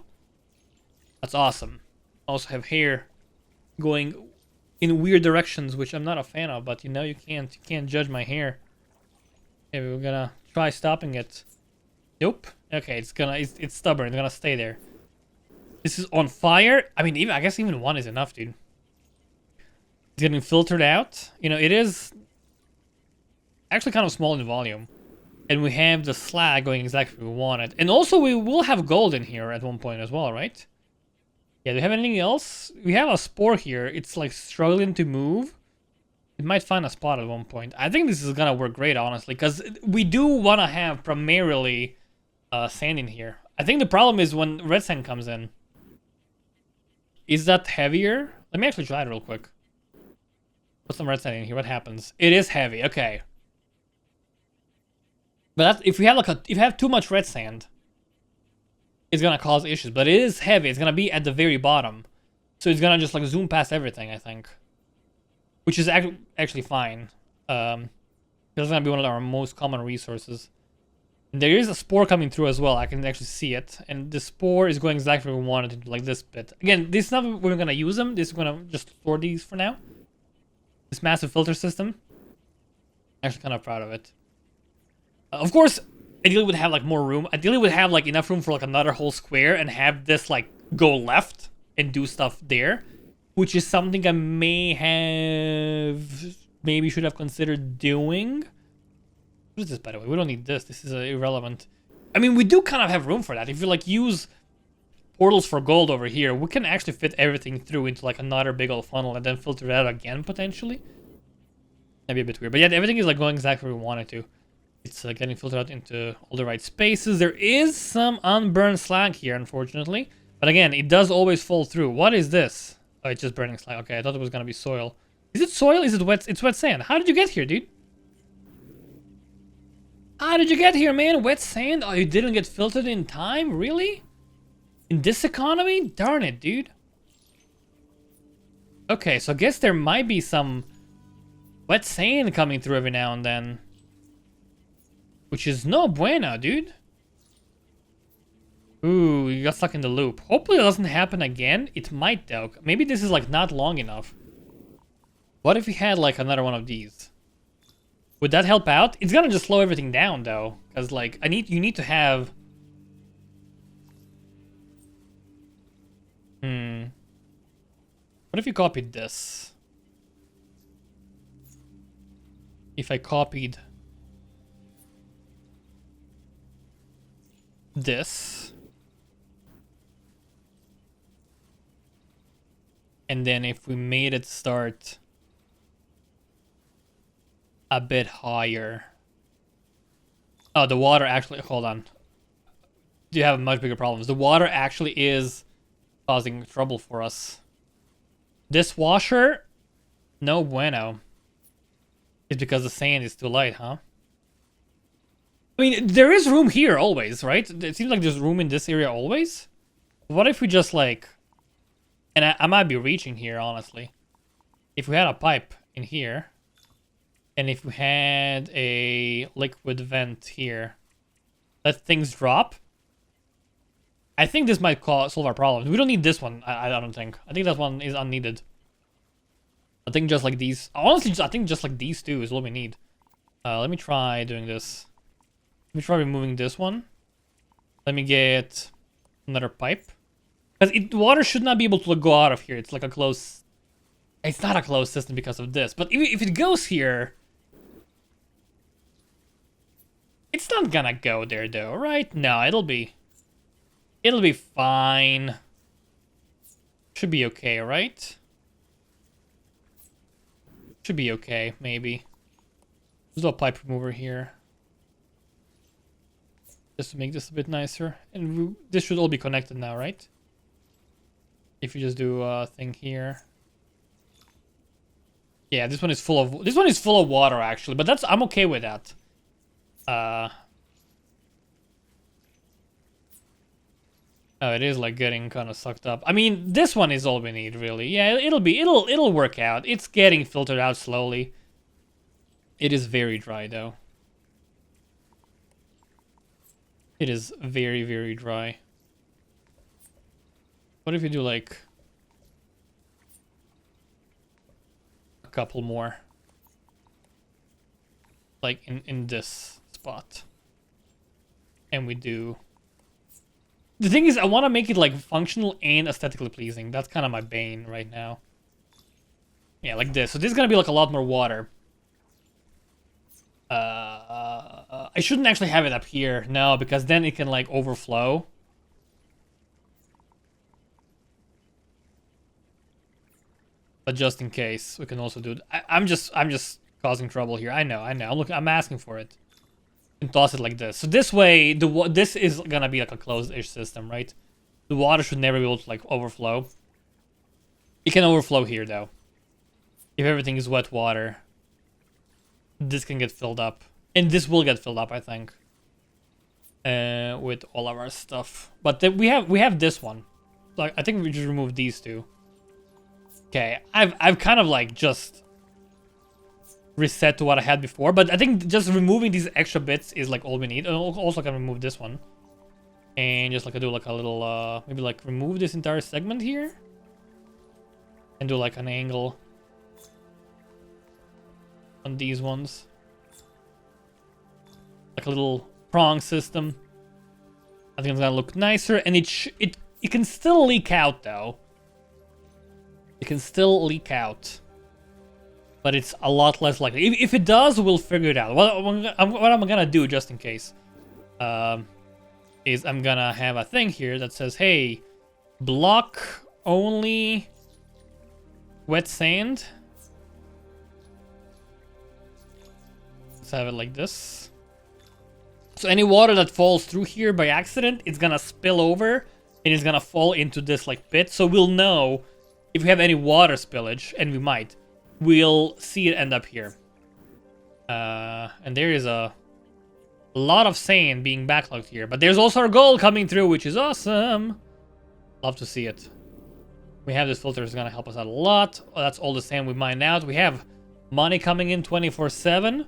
That's awesome. Also have hair going in weird directions, which I'm not a fan of, but you know, you can't judge my hair. Maybe we're gonna try stopping it. Nope. Okay, it's stubborn. It's gonna stay there. This is on fire. I mean, even I guess even one is enough, dude. It's getting filtered out. You know, it is actually kind of small in volume. And we have the slag going exactly where we want it. And also we will have gold in here at one point as well, right? Yeah, do we have anything else? We have a spore here. It's like struggling to move. It might find a spot at one point. I think this is gonna work great, honestly, because we do want to have primarily sand in here. I think the problem is when red sand comes in. Is that heavier? Let me actually try it real quick. Put some red sand in here. What happens? It is heavy. Okay. But that's, if you have too much red sand, it's gonna cause issues. But it is heavy. It's gonna be at the very bottom, so it's gonna just like zoom past everything, I think, which is actually fine. It's gonna be one of our most common resources. And there is a spore coming through as well. I can actually see it, and the spore is going exactly where we want it to, like this bit. Again, this is not where we're gonna use them. This is gonna just store these for now. This massive filter system. Actually, kind of proud of it. Of course, ideally would have like more room. Ideally would have like enough room for like another whole square and have this like go left and do stuff there, which is something I maybe should have considered doing. What is this, by the way? We don't need this. This is irrelevant. I mean, we do kind of have room for that. If you like use portals for gold over here, we can actually fit everything through into like another big old funnel and then filter it out again potentially. That'd be a bit weird, but yeah, everything is like going exactly where we want it to. It's getting filtered out into all the right spaces. There is some unburned slag here, unfortunately. But again, it does always fall through. What is this? Oh, it's just burning slag. Okay, I thought it was going to be soil. Is it soil? Is it wet? It's wet sand. How did you get here, dude? How did you get here, man? Wet sand? Oh, you didn't get filtered in time? Really? In this economy? Darn it, dude. Okay, so I guess there might be some wet sand coming through every now and then. Which is no bueno, dude. Ooh, you got stuck in the loop. Hopefully it doesn't happen again. It might, though. Maybe this is, like, not long enough. What if we had, like, another one of these? Would that help out? It's gonna just slow everything down, though. Because, like, you need to have... What if you copied this? If I copied... this, and then if we made it start a bit higher. Oh, the water actually, hold on, do you have much bigger problems? The water actually is causing trouble for us. This washer, no bueno. It's because the sand is too light, huh? I mean, there is room here always, right? It seems like there's room in this area always. What if we just like... And I might be reaching here, honestly. If we had a pipe in here. And if we had a liquid vent here. Let things drop. I think this might solve our problems. We don't need this one, I don't think. I think that one is unneeded. I think just like these... Honestly, I think just like these two is what we need. Let me try doing this. Let me try removing this one. Let me get another pipe. Because water should not be able to go out of here. It's like a closed... It's not a closed system because of this. But if it goes here... It's not gonna go there though, right? No, it'll be fine. Should be okay, right? Should be okay, maybe. There's a pipe remover here. Just to make this a bit nicer. And this should all be connected now, right? If you just do a thing here. Yeah, this one is full of water actually, but I'm okay with that. Oh, it is like getting kind of sucked up. I mean, this one is all we need really. Yeah, it'll work out. It's getting filtered out slowly. It is very dry though. It is very, very dry. What if you do like a couple more? Like in this spot. And we do... The thing is, I want to make it like functional and aesthetically pleasing. That's kind of my bane right now. Yeah, like this. So this is going to be like a lot more water. I shouldn't actually have it up here. No, because then it can like overflow. But just in case, we can also do it. I'm just causing trouble here. I know. Look, I'm asking for it. And toss it like this. So this way, this is gonna be like a closed-ish system, right? The water should never be able to like overflow. It can overflow here though. If everything is wet water, this can get filled up, and this will get filled up, I think, with all of our stuff. But then we have this one. So I think we just remove these two. Okay, I've kind of like just reset to what I had before, but I think just removing these extra bits is like all we need. And also I can remove this one. And just like I do like a little, maybe like remove this entire segment here. And do like an angle on these ones. Like a little prong system. I think it's gonna look nicer, and it can still leak out though. It can still leak out. But it's a lot less likely. If it does, we'll figure it out. What I'm gonna do, just in case, is I'm gonna have a thing here that says, hey, block only wet sand. Let's have it like this. So any water that falls through here by accident, it's gonna spill over, and it's gonna fall into this like pit. So we'll know if we have any water spillage, and we might. We'll see it end up here. And there is a lot of sand being backlogged here. But there's also our gold coming through, which is awesome. Love to see it. We have this filter, it's going to help us out a lot. Oh, that's all the sand we mined out. We have money coming in 24/7.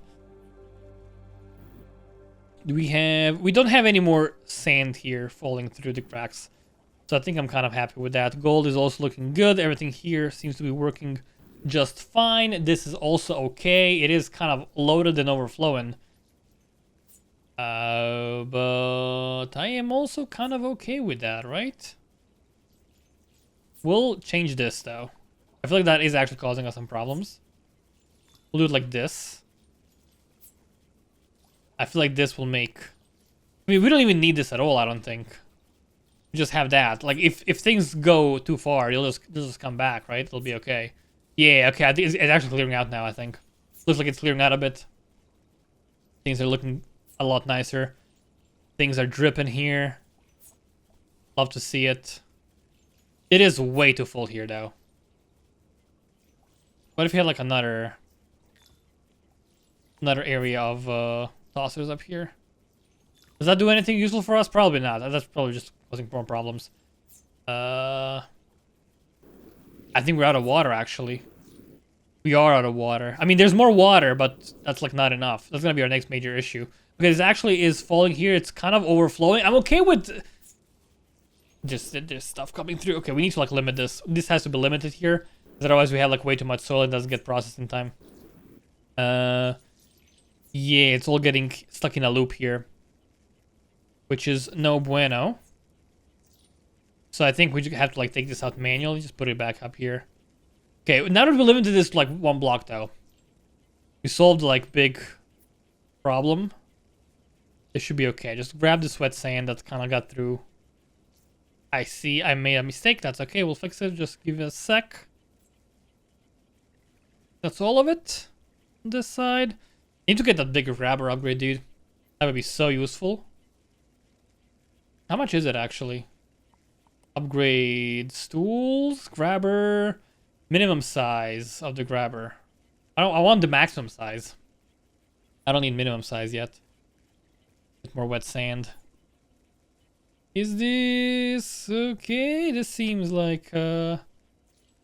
We don't have any more sand here falling through the cracks. So I think I'm kind of happy with that. Gold is also looking good. Everything here seems to be working just fine. This is also okay. It is kind of loaded and overflowing. But I am also kind of okay with that, right? We'll change this though. I feel like that is actually causing us some problems. We'll do it like this. I feel like this will make... I mean, we don't even need this at all, I don't think. We just have that. Like, if things go too far, they'll just come back, right? It'll be okay. Yeah, okay, I think it's actually clearing out now, I think. Looks like it's clearing out a bit. Things are looking a lot nicer. Things are dripping here. Love to see it. It is way too full here, though. What if you had, like, another area of tossers up here? Does that do anything useful for us? Probably not. That's probably just causing more problems. I think we're out of water, actually. We are out of water. I mean, there's more water, but that's like not enough. That's gonna be our next major issue. Because it actually is falling here. It's kind of overflowing. I'm okay with just there's stuff coming through. Okay, we need to like limit this. This has to be limited here. Because otherwise we have like way too much soil. It doesn't get processed in time. Yeah, it's all getting stuck in a loop here. Which is no bueno. So I think we just have to like take this out manually. Just put it back up here. Okay, now that we live into this like one block though. We solved like big problem. This should be okay. Just grab this wet sand that's kind of got through. I see I made a mistake. That's okay. We'll fix it. Just give it a sec. That's all of it. On this side. Need to get that bigger grabber upgrade, dude. That would be so useful. How much is it actually? Upgrade stools, grabber, minimum size of the grabber. I want the maximum size. I don't need minimum size yet. Get more wet sand. Is this okay? This seems like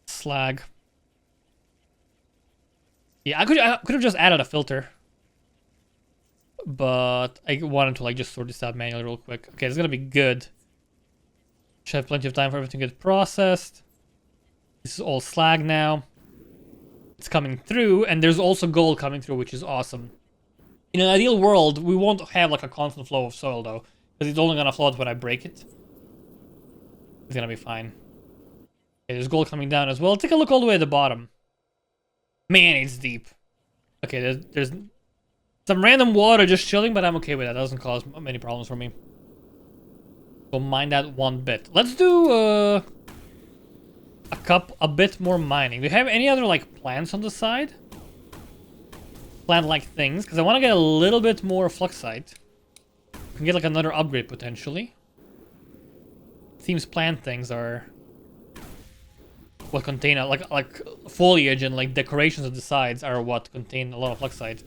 slag. Yeah, I could have just added a filter. But I wanted to like just sort this out manually real quick. Okay, it's gonna be good. Should have plenty of time for everything to get processed. This is all slag now. It's coming through, and there's also gold coming through, which is awesome. In an ideal world, we won't have like a constant flow of soil though, because it's only gonna float when I break it. It's gonna be fine. Okay, there's gold coming down as well. Take a look all the way at the bottom. Man, it's deep. Okay, there's some random water just chilling, but I'm okay with that. That doesn't cause many problems for me. We'll mine that one bit. Let's do a bit more mining. Do you have any other like plants on the side? Plant-like things, because I want to get a little bit more fluxite. We can get like another upgrade potentially. Seems plant things are what contain like foliage and like decorations of the sides are what contain a lot of fluxite.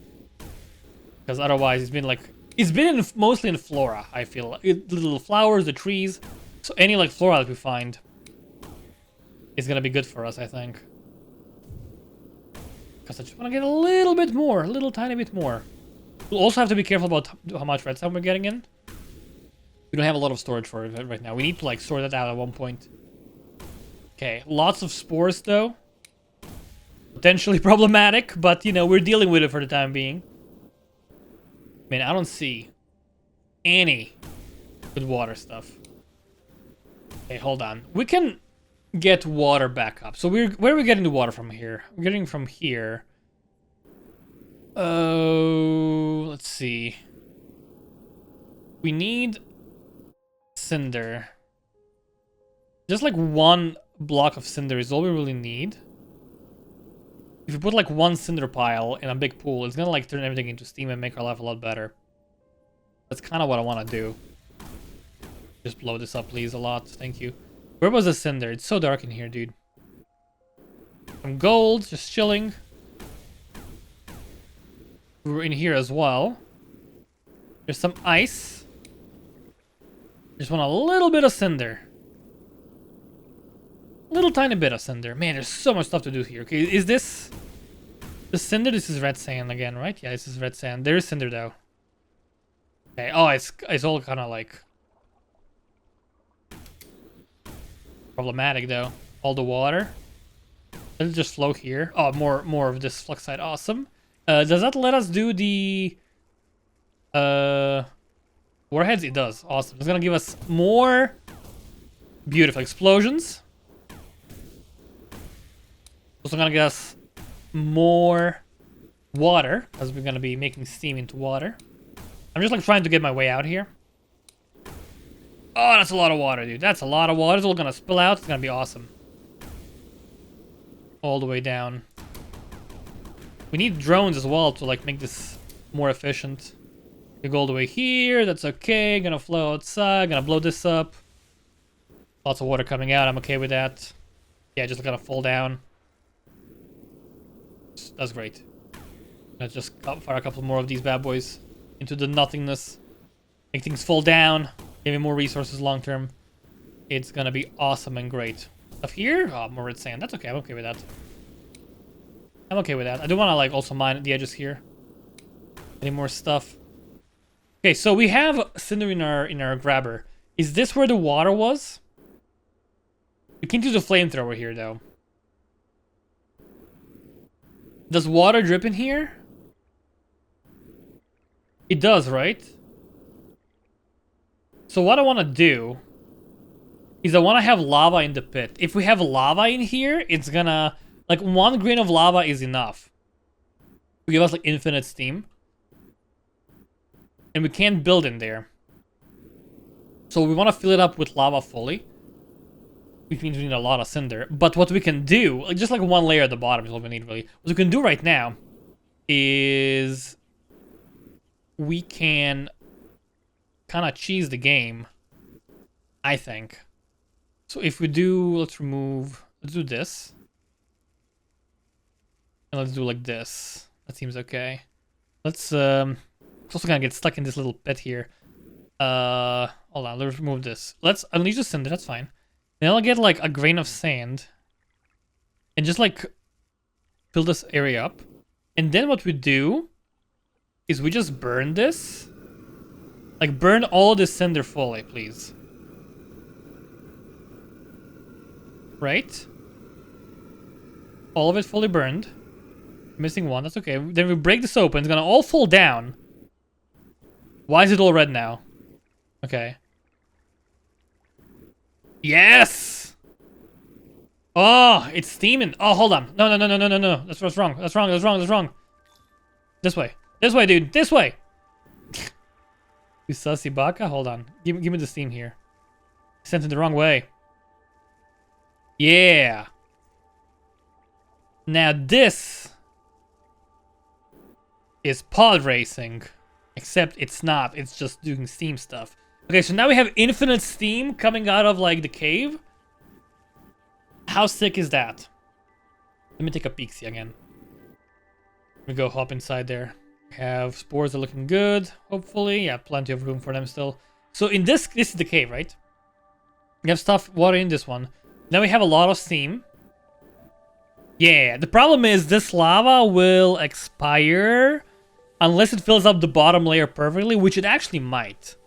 Because otherwise it's been mostly in flora. I feel like the little flowers, the trees. So any like flora that we find is gonna be good for us, I think. Because I just want to get a little bit more, a little tiny bit more. We'll also have to be careful about how much redstone we're getting in. We don't have a lot of storage for it right now. We need to like sort that out at one point. Okay, lots of spores though. Potentially problematic, but you know, we're dealing with it for the time being. Man, I don't see any good water stuff. Okay, hold on. We can get water back up. So where are we getting the water from here? We're getting from here. Oh, let's see. We need cinder. Just like one block of cinder is all we really need. If you put like one cinder pile in a big pool, it's gonna like turn everything into steam and make our life a lot better. That's kind of what I want to do. Just blow this up, please, a lot. Thank you. Where was the cinder? It's so dark in here, dude. Some gold, just chilling. We're in here as well. There's some ice. Just want a little bit of cinder. Little tiny bit of cinder. Man, there's so much stuff to do here. Okay, is this the cinder? This is red sand again, right? Yeah, this is red sand. There is cinder though. Okay. Oh, it's all kind of like problematic though. All the water. Let it just flow here. Oh, more of this fluxite. Awesome. Does that let us do the warheads? It does. Awesome. It's gonna give us more beautiful explosions. Also gonna get us more water, because we're gonna be making steam into water. I'm just like trying to get my way out here. Oh, that's a lot of water, dude. That's a lot of water. It's all gonna spill out. It's gonna be awesome. All the way down. We need drones as well to like make this more efficient. You go all the way here. That's okay. Gonna flow outside. Gonna blow this up. Lots of water coming out. I'm okay with that. Yeah, just gonna fall down. That's great. Let's just fire a couple more of these bad boys into the nothingness. Make things fall down. Give me more resources long term. It's gonna be awesome and great. Stuff here? Oh, more red sand. That's okay. I'm okay with that. I'm okay with that. I do want to like also mine the edges here. Any more stuff? Okay, so we have cinder in our grabber. Is this where the water was? We can use a flamethrower here though. Does water drip in here? It does, right? So what I want to do is I want to have lava in the pit. If we have lava in here, it's gonna... Like, one grain of lava is enough to give us, like, infinite steam. And we can't build in there. So we want to fill it up with lava fully. Which means we need a lot of cinder. But what we can do, like, just like one layer at the bottom is what we need, really. What we can do right now is... we can kind of cheese the game, I think. So if we do, let's do this. And let's do like this. That seems okay. Let's, it's also gonna get stuck in this little pit here. Hold on, let's remove this. Let's unleash the cinder, that's fine. Then I'll get like a grain of sand. And just like fill this area up. And then what we do is we just burn this. Like, burn all this cinder fully, please. Right? All of it fully burned. Missing one, that's okay. Then we break this open. It's gonna all fall down. Why is it all red now? Okay. Yes! Oh, it's steaming. Oh, hold on. No, no, no, no, no, no, no. That's what's wrong. That's wrong. That's wrong. That's wrong. This way. This way, dude. This way. You sussy baka? Hold on. Give me the steam here. Sent it the wrong way. Yeah. Now this is pod racing. Except it's not. It's just doing steam stuff. Okay, so now we have infinite steam coming out of, like, the cave. How sick is that? Let me take a peek-see again. Let me go hop inside there. We have spores are looking good, hopefully. Yeah, plenty of room for them still. So in this is the cave, right? We have stuff, water in this one. Now we have a lot of steam. Yeah, the problem is this lava will expire unless it fills up the bottom layer perfectly, which it actually might.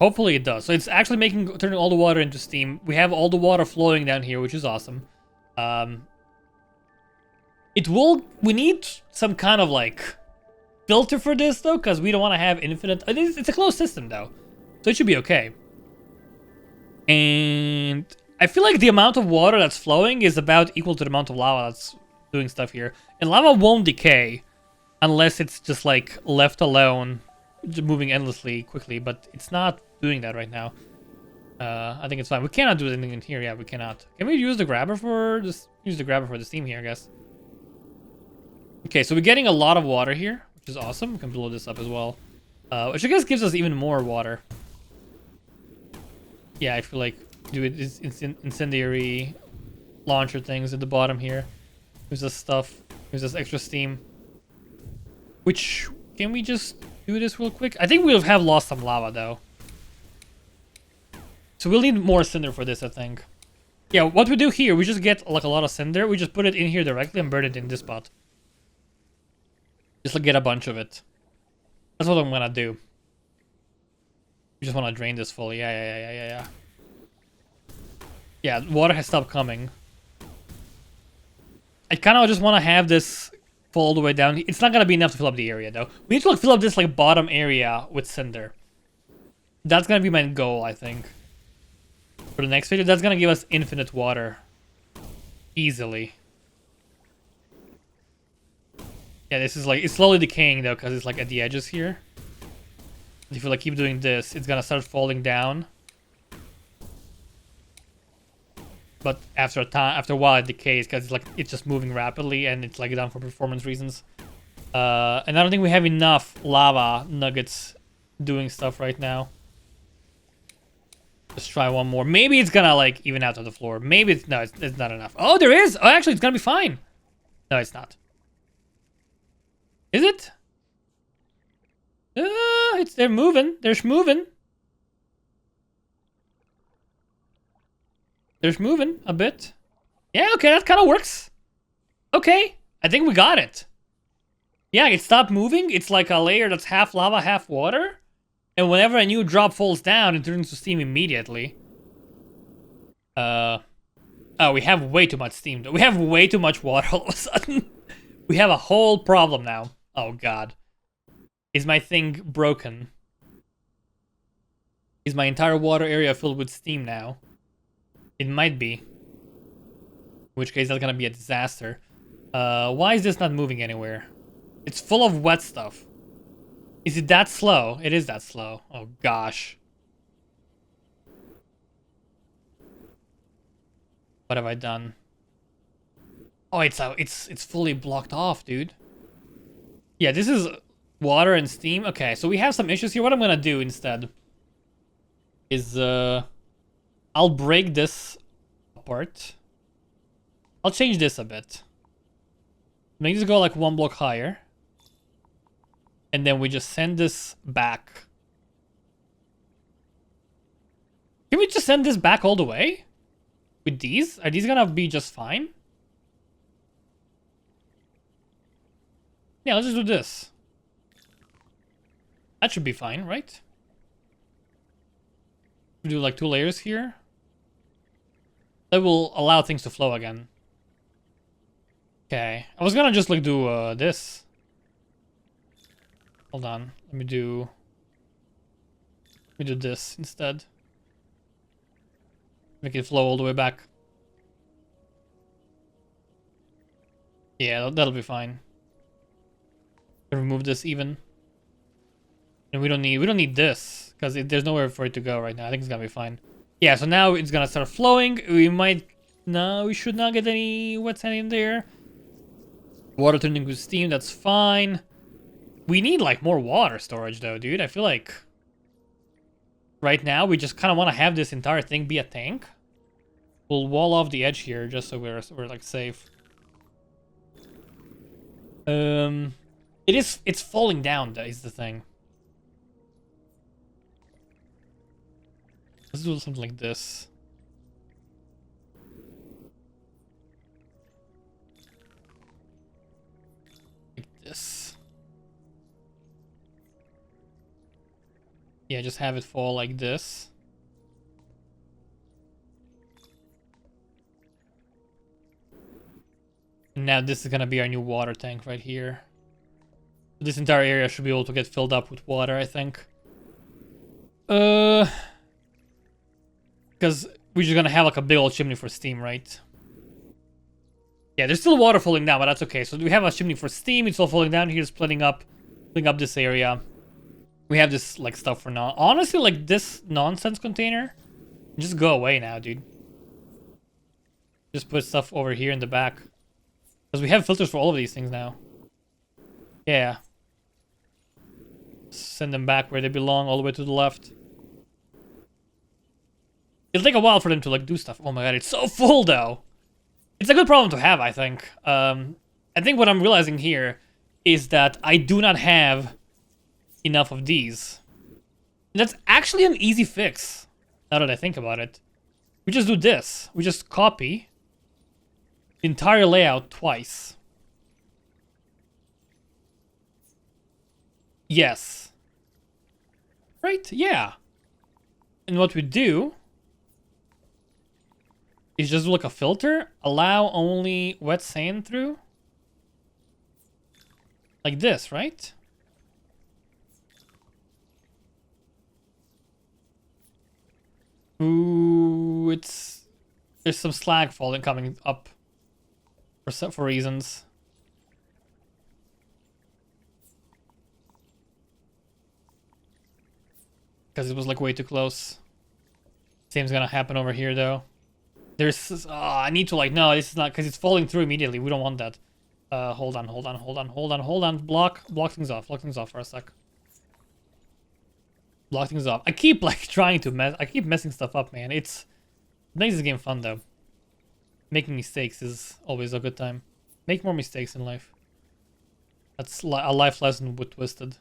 Hopefully it does. So it's actually turning all the water into steam. We have all the water flowing down here, which is awesome. We need some kind of, like, filter for this, though, because we don't want to have infinite... It's a closed system, though. So it should be okay. And I feel like the amount of water that's flowing is about equal to the amount of lava that's doing stuff here. And lava won't decay unless it's just, like, left alone, just moving endlessly quickly, but it's not doing that right now. I think it's fine. We cannot do anything in here. Yeah, we cannot. Can we use the grabber for this? Use the grabber for the steam here, I guess. Okay, so we're getting a lot of water here, which is awesome. We can blow this up as well, which I guess gives us even more water. Yeah, I feel like do it is incendiary launcher things at the bottom here. Gives us stuff. Gives us extra steam. Which can we just do this real quick? I think we'll have lost some lava though. So we'll need more cinder for this, I think. Yeah, what we do here, we just get like a lot of cinder. We just put it in here directly and burn it in this spot. Just like get a bunch of it. That's what I'm gonna do. We just want to drain this fully. Yeah. Yeah, water has stopped coming. I kind of just want to have this fall all the way down. It's not gonna be enough to fill up the area though. We need to like fill up this like bottom area with cinder. That's gonna be my goal, I think. For the next video, that's gonna give us infinite water. Easily. Yeah, this is like, it's slowly decaying though, because it's like at the edges here. If you like keep doing this, it's gonna start falling down. But after a while it decays, because it's just moving rapidly and it's like done for performance reasons. And I don't think we have enough lava nuggets doing stuff right now. Let's try one more. Maybe it's gonna like even out to the floor. Maybe it's not enough. Oh, there is. Oh, actually, it's gonna be fine. No, it's not. Is it? They're moving. They're moving. They're moving a bit. Yeah, okay, that kind of works. Okay, I think we got it. Yeah, it stopped moving. It's like a layer that's half lava, half water. And whenever a new drop falls down, it turns to steam immediately. Oh, we have way too much steam. We have way too much water all of a sudden. We have a whole problem now. Oh, God. Is my thing broken? Is my entire water area filled with steam now? It might be. In which case, that's gonna be a disaster. Why is this not moving anywhere? It's full of wet stuff. Is it that slow? It is that slow. Oh, gosh. What have I done? Oh, it's fully blocked off, dude. Yeah, this is water and steam. Okay, so we have some issues here. What I'm gonna do instead is I'll break this apart. I'll change this a bit. Make this go like one block higher. And then we just send this back. Can we just send this back all the way? With these? Are these gonna be just fine? Yeah, let's just do this. That should be fine, right? We do like 2 layers here. That will allow things to flow again. Okay. I was gonna just like do this. Hold on. Let me do We do this instead. Make it flow all the way back. Yeah, that'll be fine. Remove this even. And we don't need this because there's nowhere for it to go right now. I think it's gonna be fine. Yeah, so now it's gonna start flowing. We should not get any wet sand in there. Water turning to steam, that's fine. We need like more water storage though, dude. I feel like right now we just kind of want to have this entire thing be a tank. We'll wall off the edge here just so we're like safe. It's falling down though, is the thing. Let's do something like this. Like this. Yeah, just have it fall like this. And now this is gonna be our new water tank right here. This entire area should be able to get filled up with water, I think. Because we're just gonna have like a big old chimney for steam, right? Yeah, there's still water falling down, but that's okay. So we have a chimney for steam. It's all falling down here, filling up this area. We have this like stuff for now. Honestly, like this nonsense container, just go away now, dude. Just put stuff over here in the back, because we have filters for all of these things now. Yeah. Send them back where they belong, all the way to the left. It'll take a while for them to like do stuff. Oh my god, it's so full though. It's a good problem to have, I think. I think what I'm realizing here is that I do not have enough of these. And that's actually an easy fix, now that I think about it. We just do this. We just copy the entire layout twice. Yes. Right? Yeah. And what we do is just like a filter. Allow only wet sand through. Like this, right? Ooh, there's some slag coming up for reasons. Because it was like way too close. Same's gonna happen over here though. I need to like, no, this is not, because it's falling through immediately. We don't want that. Hold on. Block things off for a sec. Block things off. I keep like trying to I keep messing stuff up, man. It makes this game fun though. Making mistakes is always a good time. Make more mistakes in life. That's a life lesson with Twisted.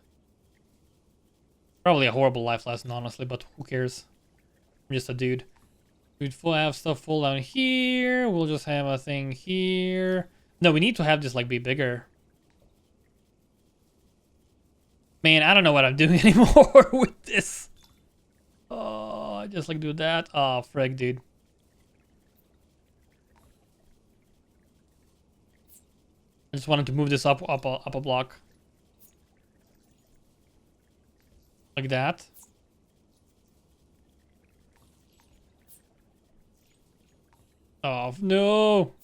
Probably a horrible life lesson, honestly, but who cares? I'm just a dude. We'd have stuff full down here. We'll just have a thing here. No, we need to have this like be bigger. Man, I don't know what I'm doing anymore with this. Oh, I just like do that. Oh, frick, dude. I just wanted to move this up a block. Like that. Oh, no.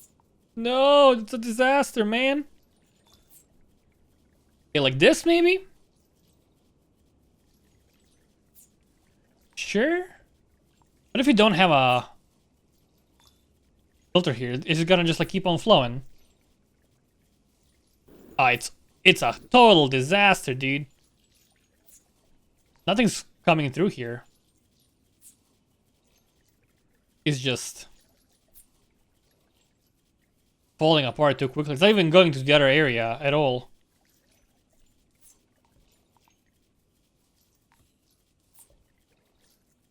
No, it's a disaster, man. Okay, like this, maybe? Sure. What if you don't have a filter here? Is it gonna just like keep on flowing? Oh, it's a total disaster, dude. Nothing's coming through here. It's just falling apart too quickly. It's not even going to the other area at all.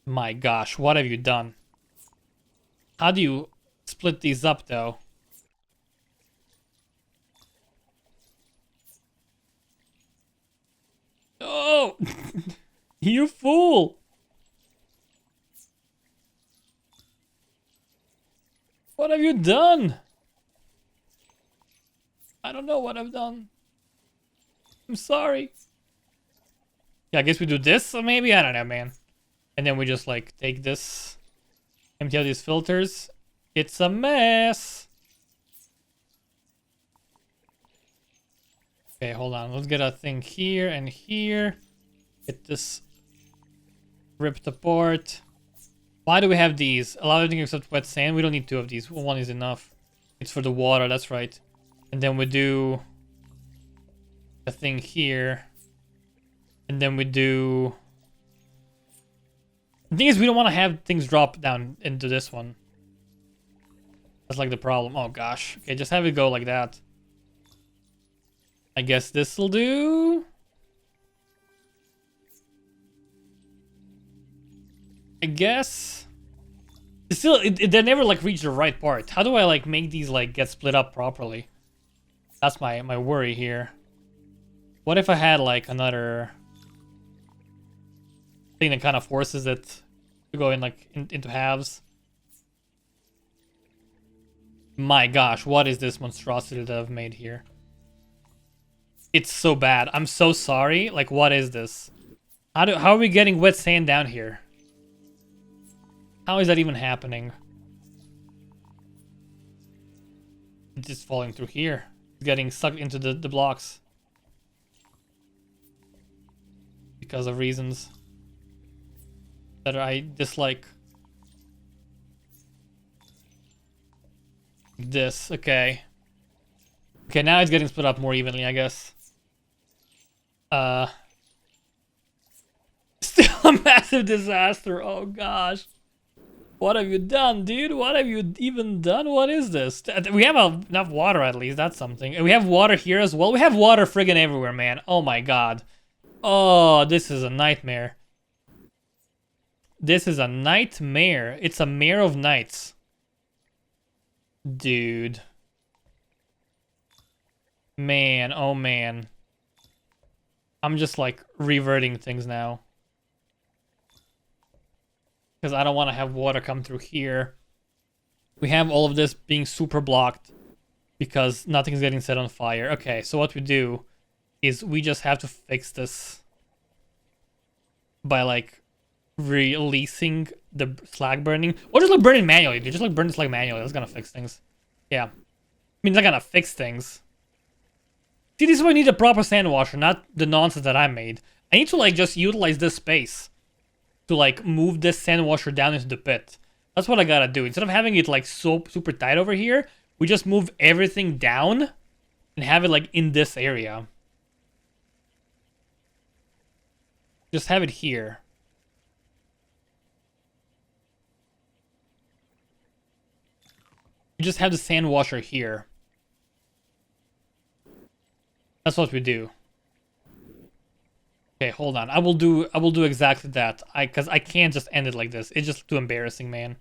My gosh, what have you done? How do you split these up, though? Oh! You fool! What have you done? I don't know what I've done. I'm sorry. Yeah, I guess we do this, maybe? I don't know, man. And then we just like take this, empty out these filters. It's a mess. Okay, hold on. Let's get a thing here and here. Get this ripped apart. Why do we have these? Allow everything except wet sand. We don't need 2 of these. One is enough. It's for the water, that's right. And then we do a thing here. And then we do... The thing is, we don't want to have things drop down into this one. That's like the problem. Oh gosh. Okay, just have it go like that. I guess this'll do. I guess. Still, they never like reach the right part. How do I like make these like get split up properly? That's my worry here. What if I had like another thing that kind of forces it to go in like into halves? My gosh, what is this monstrosity that I've made here? It's so bad. I'm so sorry. Like, what is this? How are we getting wet sand down here? How is that even happening? It's just falling through here. It's getting sucked into the blocks. Because of reasons that I dislike. This, okay. Okay, now it's getting split up more evenly, I guess. Still a massive disaster. Oh gosh. What have you done, dude? What have you even done? What is this? We have enough water at least. That's something. And we have water here as well. We have water friggin' everywhere, man. Oh my god. Oh, this is a nightmare. This is a nightmare. It's a mare of nights. Dude. Man, oh man. I'm just like reverting things now. Because I don't want to have water come through here. We have all of this being super blocked because nothing's getting set on fire. Okay, so what we do is we just have to fix this by like releasing the slag burning. Or just like burn it manually. Just like burn the slag manually. That's gonna fix things. Yeah. I mean, it's not gonna fix things. See, this is why I need a proper sand washer, not the nonsense that I made. I need to like just utilize this space to like move this sand washer down into the pit. That's what I gotta do. Instead of having it like so super tight over here, we just move everything down and have it like in this area. Just have it here. We just have the sand washer here. That's what we do. Okay, hold on. I will do exactly that. Cause I can't just end it like this. It's just too embarrassing, man.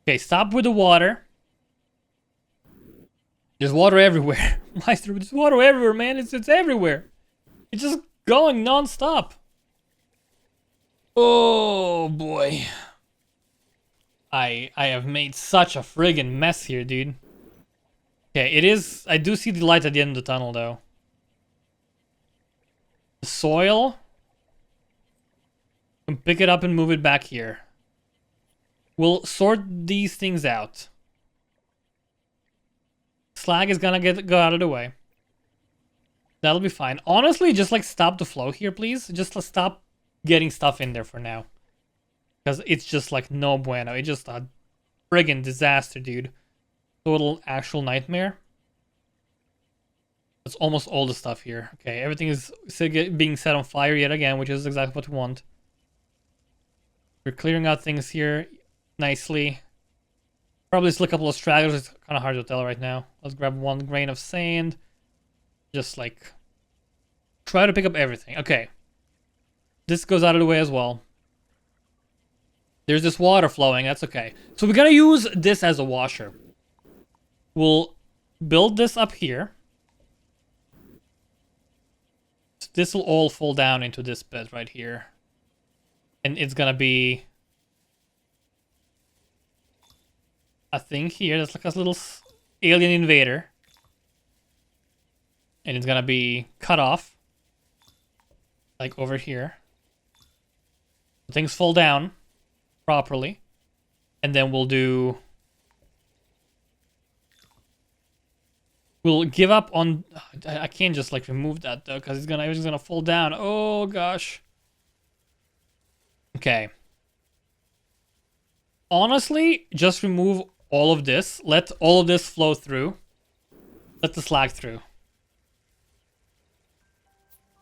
Okay, stop with the water. There's water everywhere. There's water everywhere, man. It's everywhere. It's just going non-stop. Oh boy. I have made such a friggin' mess here, dude. Okay, it is. I do see the light at the end of the tunnel though. The soil. And pick it up and move it back here. We'll sort these things out. Slag is gonna go out of the way. That'll be fine. Honestly, just like stop the flow here, please. Just stop getting stuff in there for now. Because it's just like no bueno. It's just a friggin' disaster, dude. Total actual nightmare. That's almost all the stuff here. Okay, everything is being set on fire yet again, which is exactly what we want. We're clearing out things here nicely. Probably still a couple of stragglers. It's kind of hard to tell right now. Let's grab 1 grain of sand. Just like try to pick up everything. Okay. This goes out of the way as well. There's this water flowing. That's okay. So we're going to use this as a washer. We'll build this up here. So this will all fall down into this bit right here. And it's gonna be a thing here that's like a little alien invader. And it's gonna be cut off. Like over here. Things fall down. properly. And then we'll give up on... I can't just like remove that though, because everything's gonna fall down. Oh gosh. Okay. Honestly, just remove all of this. Let all of this flow through. Let the slag through.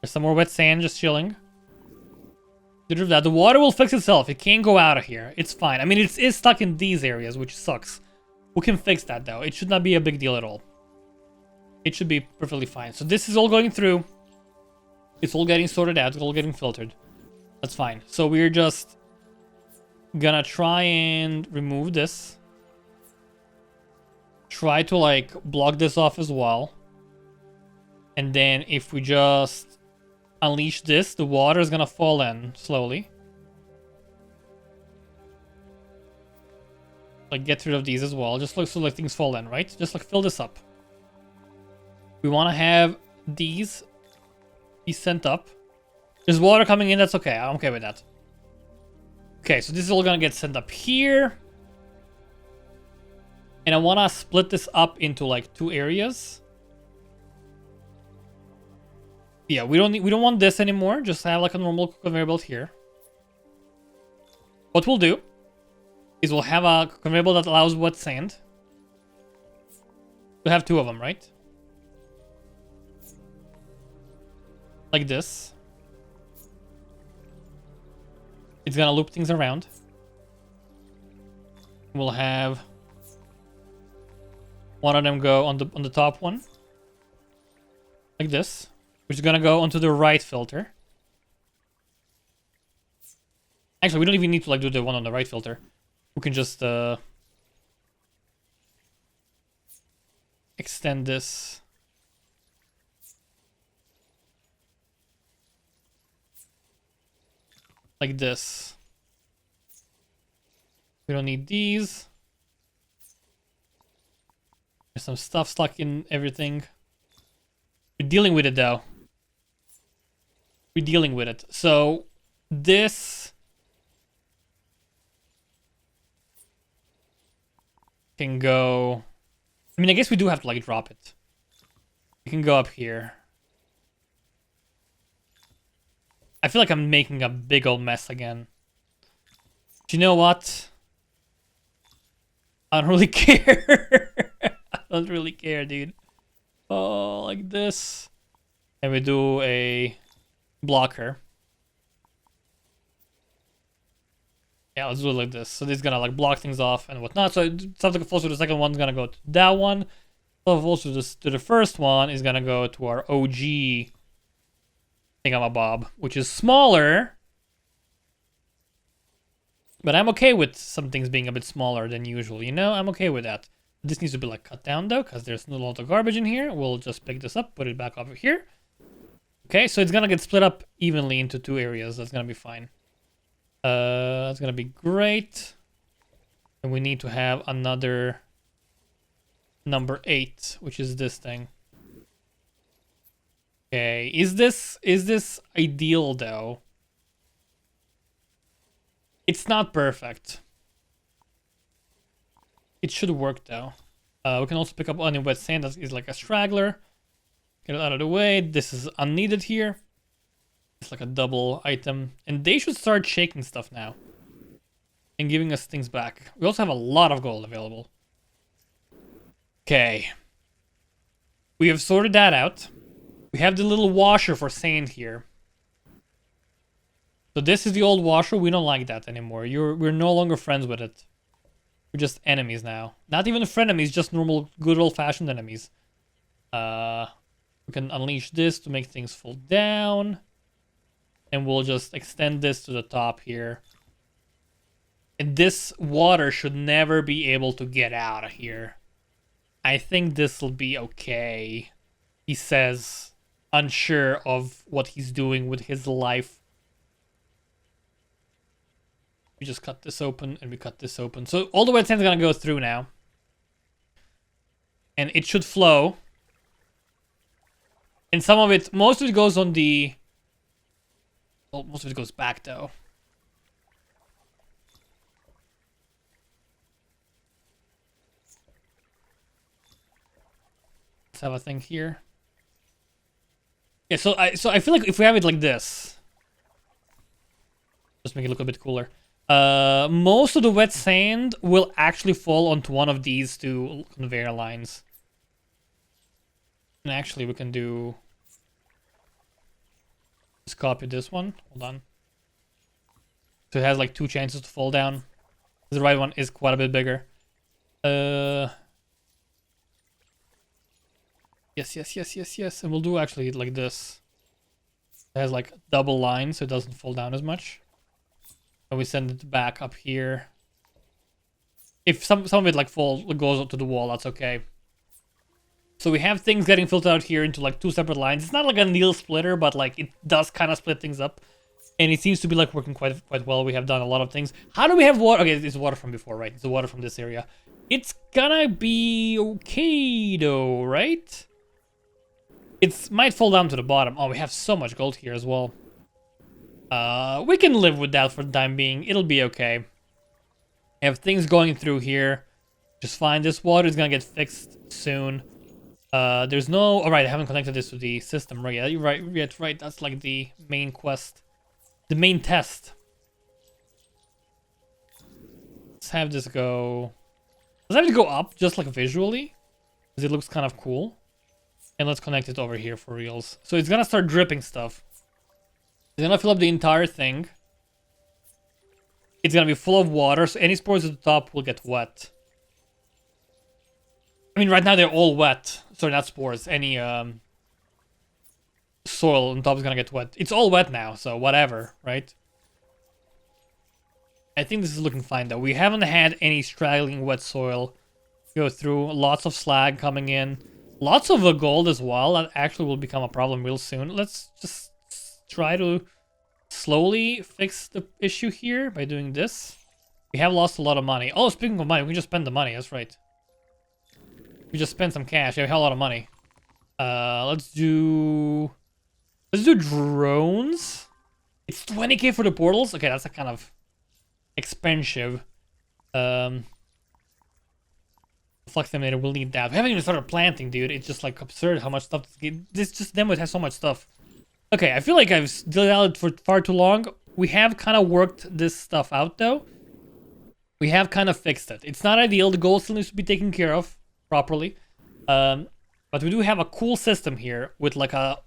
There's some more wet sand just chilling. Get rid of that. The water will fix itself. It can't go out of here. It's fine. I mean, it is stuck in these areas, which sucks. We can fix that though. It should not be a big deal at all. It should be perfectly fine. So this is all going through. It's all getting sorted out. It's all getting filtered. That's fine. So we're just gonna try and remove this. Try to like block this off as well. And then if we just unleash this, the water is gonna fall in slowly. Like get rid of these as well. Just look so like things fall in, right? Just like fill this up. We want to have these be sent up. There's water coming in, that's okay. I'm okay with that. Okay, so this is all gonna get sent up here. And I want to split this up into like 2 areas. Yeah, we don't want this anymore. Just have like a normal conveyor belt here. What we'll do is we'll have a conveyor belt that allows wet sand. We'll have 2 of them, right? Like this. It's gonna loop things around. We'll have one of them go on the top one. Like this. Which is gonna go onto the right filter. Actually, we don't even need to like do the one on the right filter. We can just extend this. Like this. We don't need these. There's some stuff stuck in everything. We're dealing with it though. We're dealing with it. So this can go... I mean, I guess we do have to like drop it. We can go up here. I feel like I'm making a big old mess again. But you know what? I don't really care. I don't really care, dude. Oh, like this. And we do a blocker. Yeah, let's do it like this. So this is gonna like block things off and whatnot. So stuff that falls to the second one is gonna go to that one. Stuff that falls to the first one is gonna go to our OG thingamabob, which is smaller. But I'm okay with some things being a bit smaller than usual, you know? I'm okay with that. This needs to be like cut down though, because there's a lot of garbage in here. We'll just pick this up, put it back over here. Okay, so it's gonna get split up evenly into 2 areas. That's gonna be fine. That's gonna be great. And we need to have another number 8, which is this thing. Okay, is this ideal though? It's not perfect. It should work though. We can also pick up any wet sand that is like a straggler. Get it out of the way. This is unneeded here. It's like a double item. And they should start shaking stuff now. And giving us things back. We also have a lot of gold available. Okay. We have sorted that out. We have the little washer for sand here. So this is the old washer. We don't like that anymore. We're no longer friends with it. We're just enemies now. Not even frenemies, just normal, good old-fashioned enemies. We can unleash this to make things fall down. And we'll just extend this to the top here. And this water should never be able to get out of here. I think this will be okay. He says, unsure of what he's doing with his life. We just cut this open and we cut this open. So all the wet sand's gonna go through now. And it should flow. And some of it, most of it goes on the... Well, most of it goes back though. have a thing here. Yeah, so I feel like if we have it like this, just make it look a bit cooler. Most of the wet sand will actually fall onto one of these two conveyor lines. And actually, we can do. Just copy this one. Hold on. So it has like 2 chances to fall down. The right one is quite a bit bigger. Yes. And we'll do actually like this. It has like double lines, so it doesn't fall down as much. And we send it back up here. If some of it like goes up to the wall, that's okay. So we have things getting filtered out here into like 2 separate lines. It's not like a needle splitter, but like it does kind of split things up. And it seems to be like working quite well. We have done a lot of things. How do we have water? Okay, it's water from before, right? It's the water from this area. It's gonna be okay though, right? It might fall down to the bottom. Oh, we have so much gold here as well. We can live with that for the time being. It'll be okay. We have things going through here. Just fine. This water is gonna get fixed soon. There's no... Alright, I haven't connected this to the system. Right, you're right. That's like the main quest. The main test. Let's have this go... Let's have it go up, just like visually. Because it looks kind of cool. And let's connect it over here for reals. So it's gonna start dripping stuff. It's gonna fill up the entire thing. It's gonna be full of water, so any spores at the top will get wet. I mean, right now they're all wet. Sorry, not spores. Any soil on top is gonna get wet. It's all wet now, so whatever, right? I think this is looking fine, though. We haven't had any straggling wet soil go through. Lots of slag coming in. Lots of gold as well. That actually will become a problem real soon. Let's just try to slowly fix the issue here by doing this. We have lost a lot of money. Oh, speaking of money, we can just spend the money. That's right. We just spent some cash. We have a lot of money. Let's do drones. It's 20k for the portals. Okay, that's a kind of expensive. Flux Laminator, we'll need that. We haven't even started planting, dude. It's just like absurd how much stuff this just demo has so much stuff. Okay, I feel like I've delayed for far too long. We have kind of worked this stuff out though. We have kind of fixed it. It's not ideal. The gold still needs to be taken care of properly. But we do have a cool system here with like a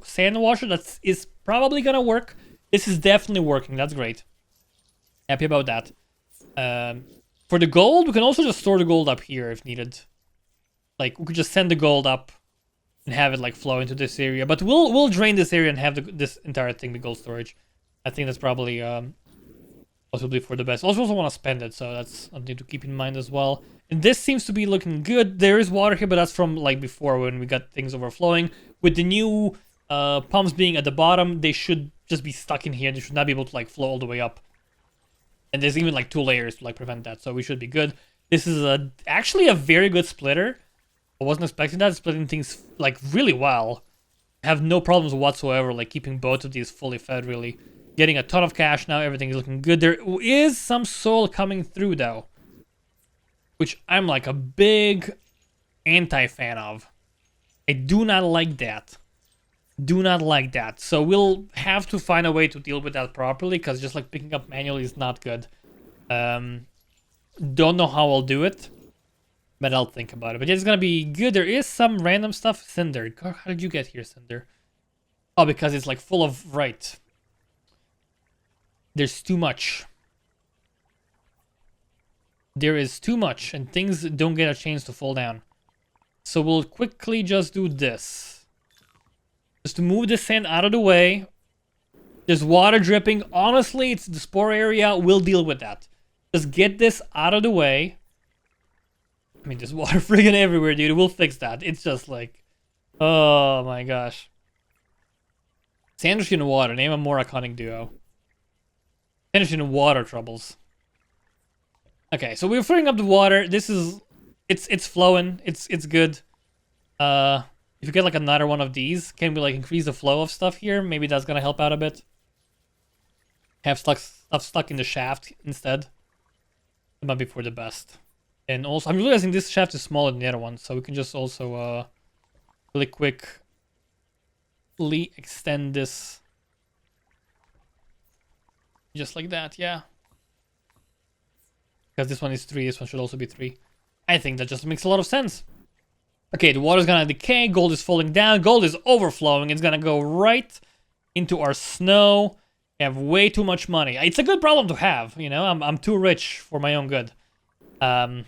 sand washer that is probably gonna work. This is definitely working. That's great. Happy about that. For the gold, we can also just store the gold up here if needed. Like, we could just send the gold up and have it, like, flow into this area. But we'll drain this area and have this entire thing, the gold storage. I think that's probably possibly for the best. Also want to spend it, so that's something to keep in mind as well. And this seems to be looking good. There is water here, but that's from, like, before when we got things overflowing. With the new pumps being at the bottom, they should just be stuck in here. They should not be able to, like, flow all the way up. And there's even like 2 layers to like prevent that, so we should be good. This is actually a very good splitter. I wasn't expecting that. Splitting things like really well. Have no problems whatsoever, like keeping both of these fully fed really. Getting a ton of cash now, everything is looking good. There is some soul coming through though. Which I'm like a big anti-fan of. I do not like that. Do not like that. So we'll have to find a way to deal with that properly, because just like picking up manually is not good. Don't know how I'll do it, but I'll think about it. But it's gonna be good. There is some random stuff. Cinder. How did you get here, Cinder? Oh, because it's like full of... Right. There's too much. There is too much, and things don't get a chance to fall down. So we'll quickly just do this. Just to move the sand out of the way. There's water dripping. Honestly, it's the spore area. We'll deal with that. Just get this out of the way. I mean, there's water friggin' everywhere, dude. We'll fix that. It's just like... Oh my gosh. Sandustry and water. Name a more iconic duo. Sandustry and water troubles. Okay, so we're filling up the water. This is... It's flowing. It's good. If you get like another one of these, can we like increase the flow of stuff here? Maybe that's gonna help out a bit. Have stuff stuck in the shaft instead. It might be for the best. And also, I'm realizing this shaft is smaller than the other one, so we can just also really quickly extend this. Just like that, yeah. Because this one is 3, this one should also be 3. I think that just makes a lot of sense. Okay, the water's gonna decay, gold is falling down, gold is overflowing, it's gonna go right into our snow. We have way too much money. It's a good problem to have, you know? I'm too rich for my own good. Do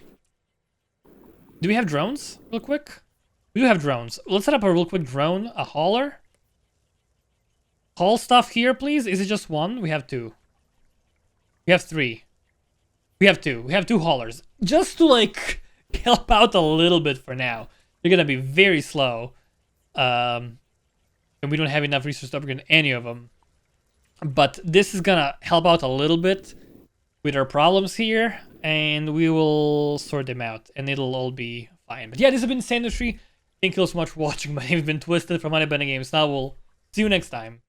we have drones, real quick? We do have drones. Let's set up a real quick drone, a hauler. Haul stuff here, please. Is it just 1? We have 2. We have 3. We have 2. We have 2 haulers. Just to, like, help out a little bit for now. They're gonna be very slow. And we don't have enough resources to upgrade any of them. But this is gonna help out a little bit with our problems here. And we will sort them out. And it'll all be fine. But yeah, this has been Sandustry. Thank you so much for watching. My name has been Twisted from HoneyBunnyGames. Now we'll see you next time.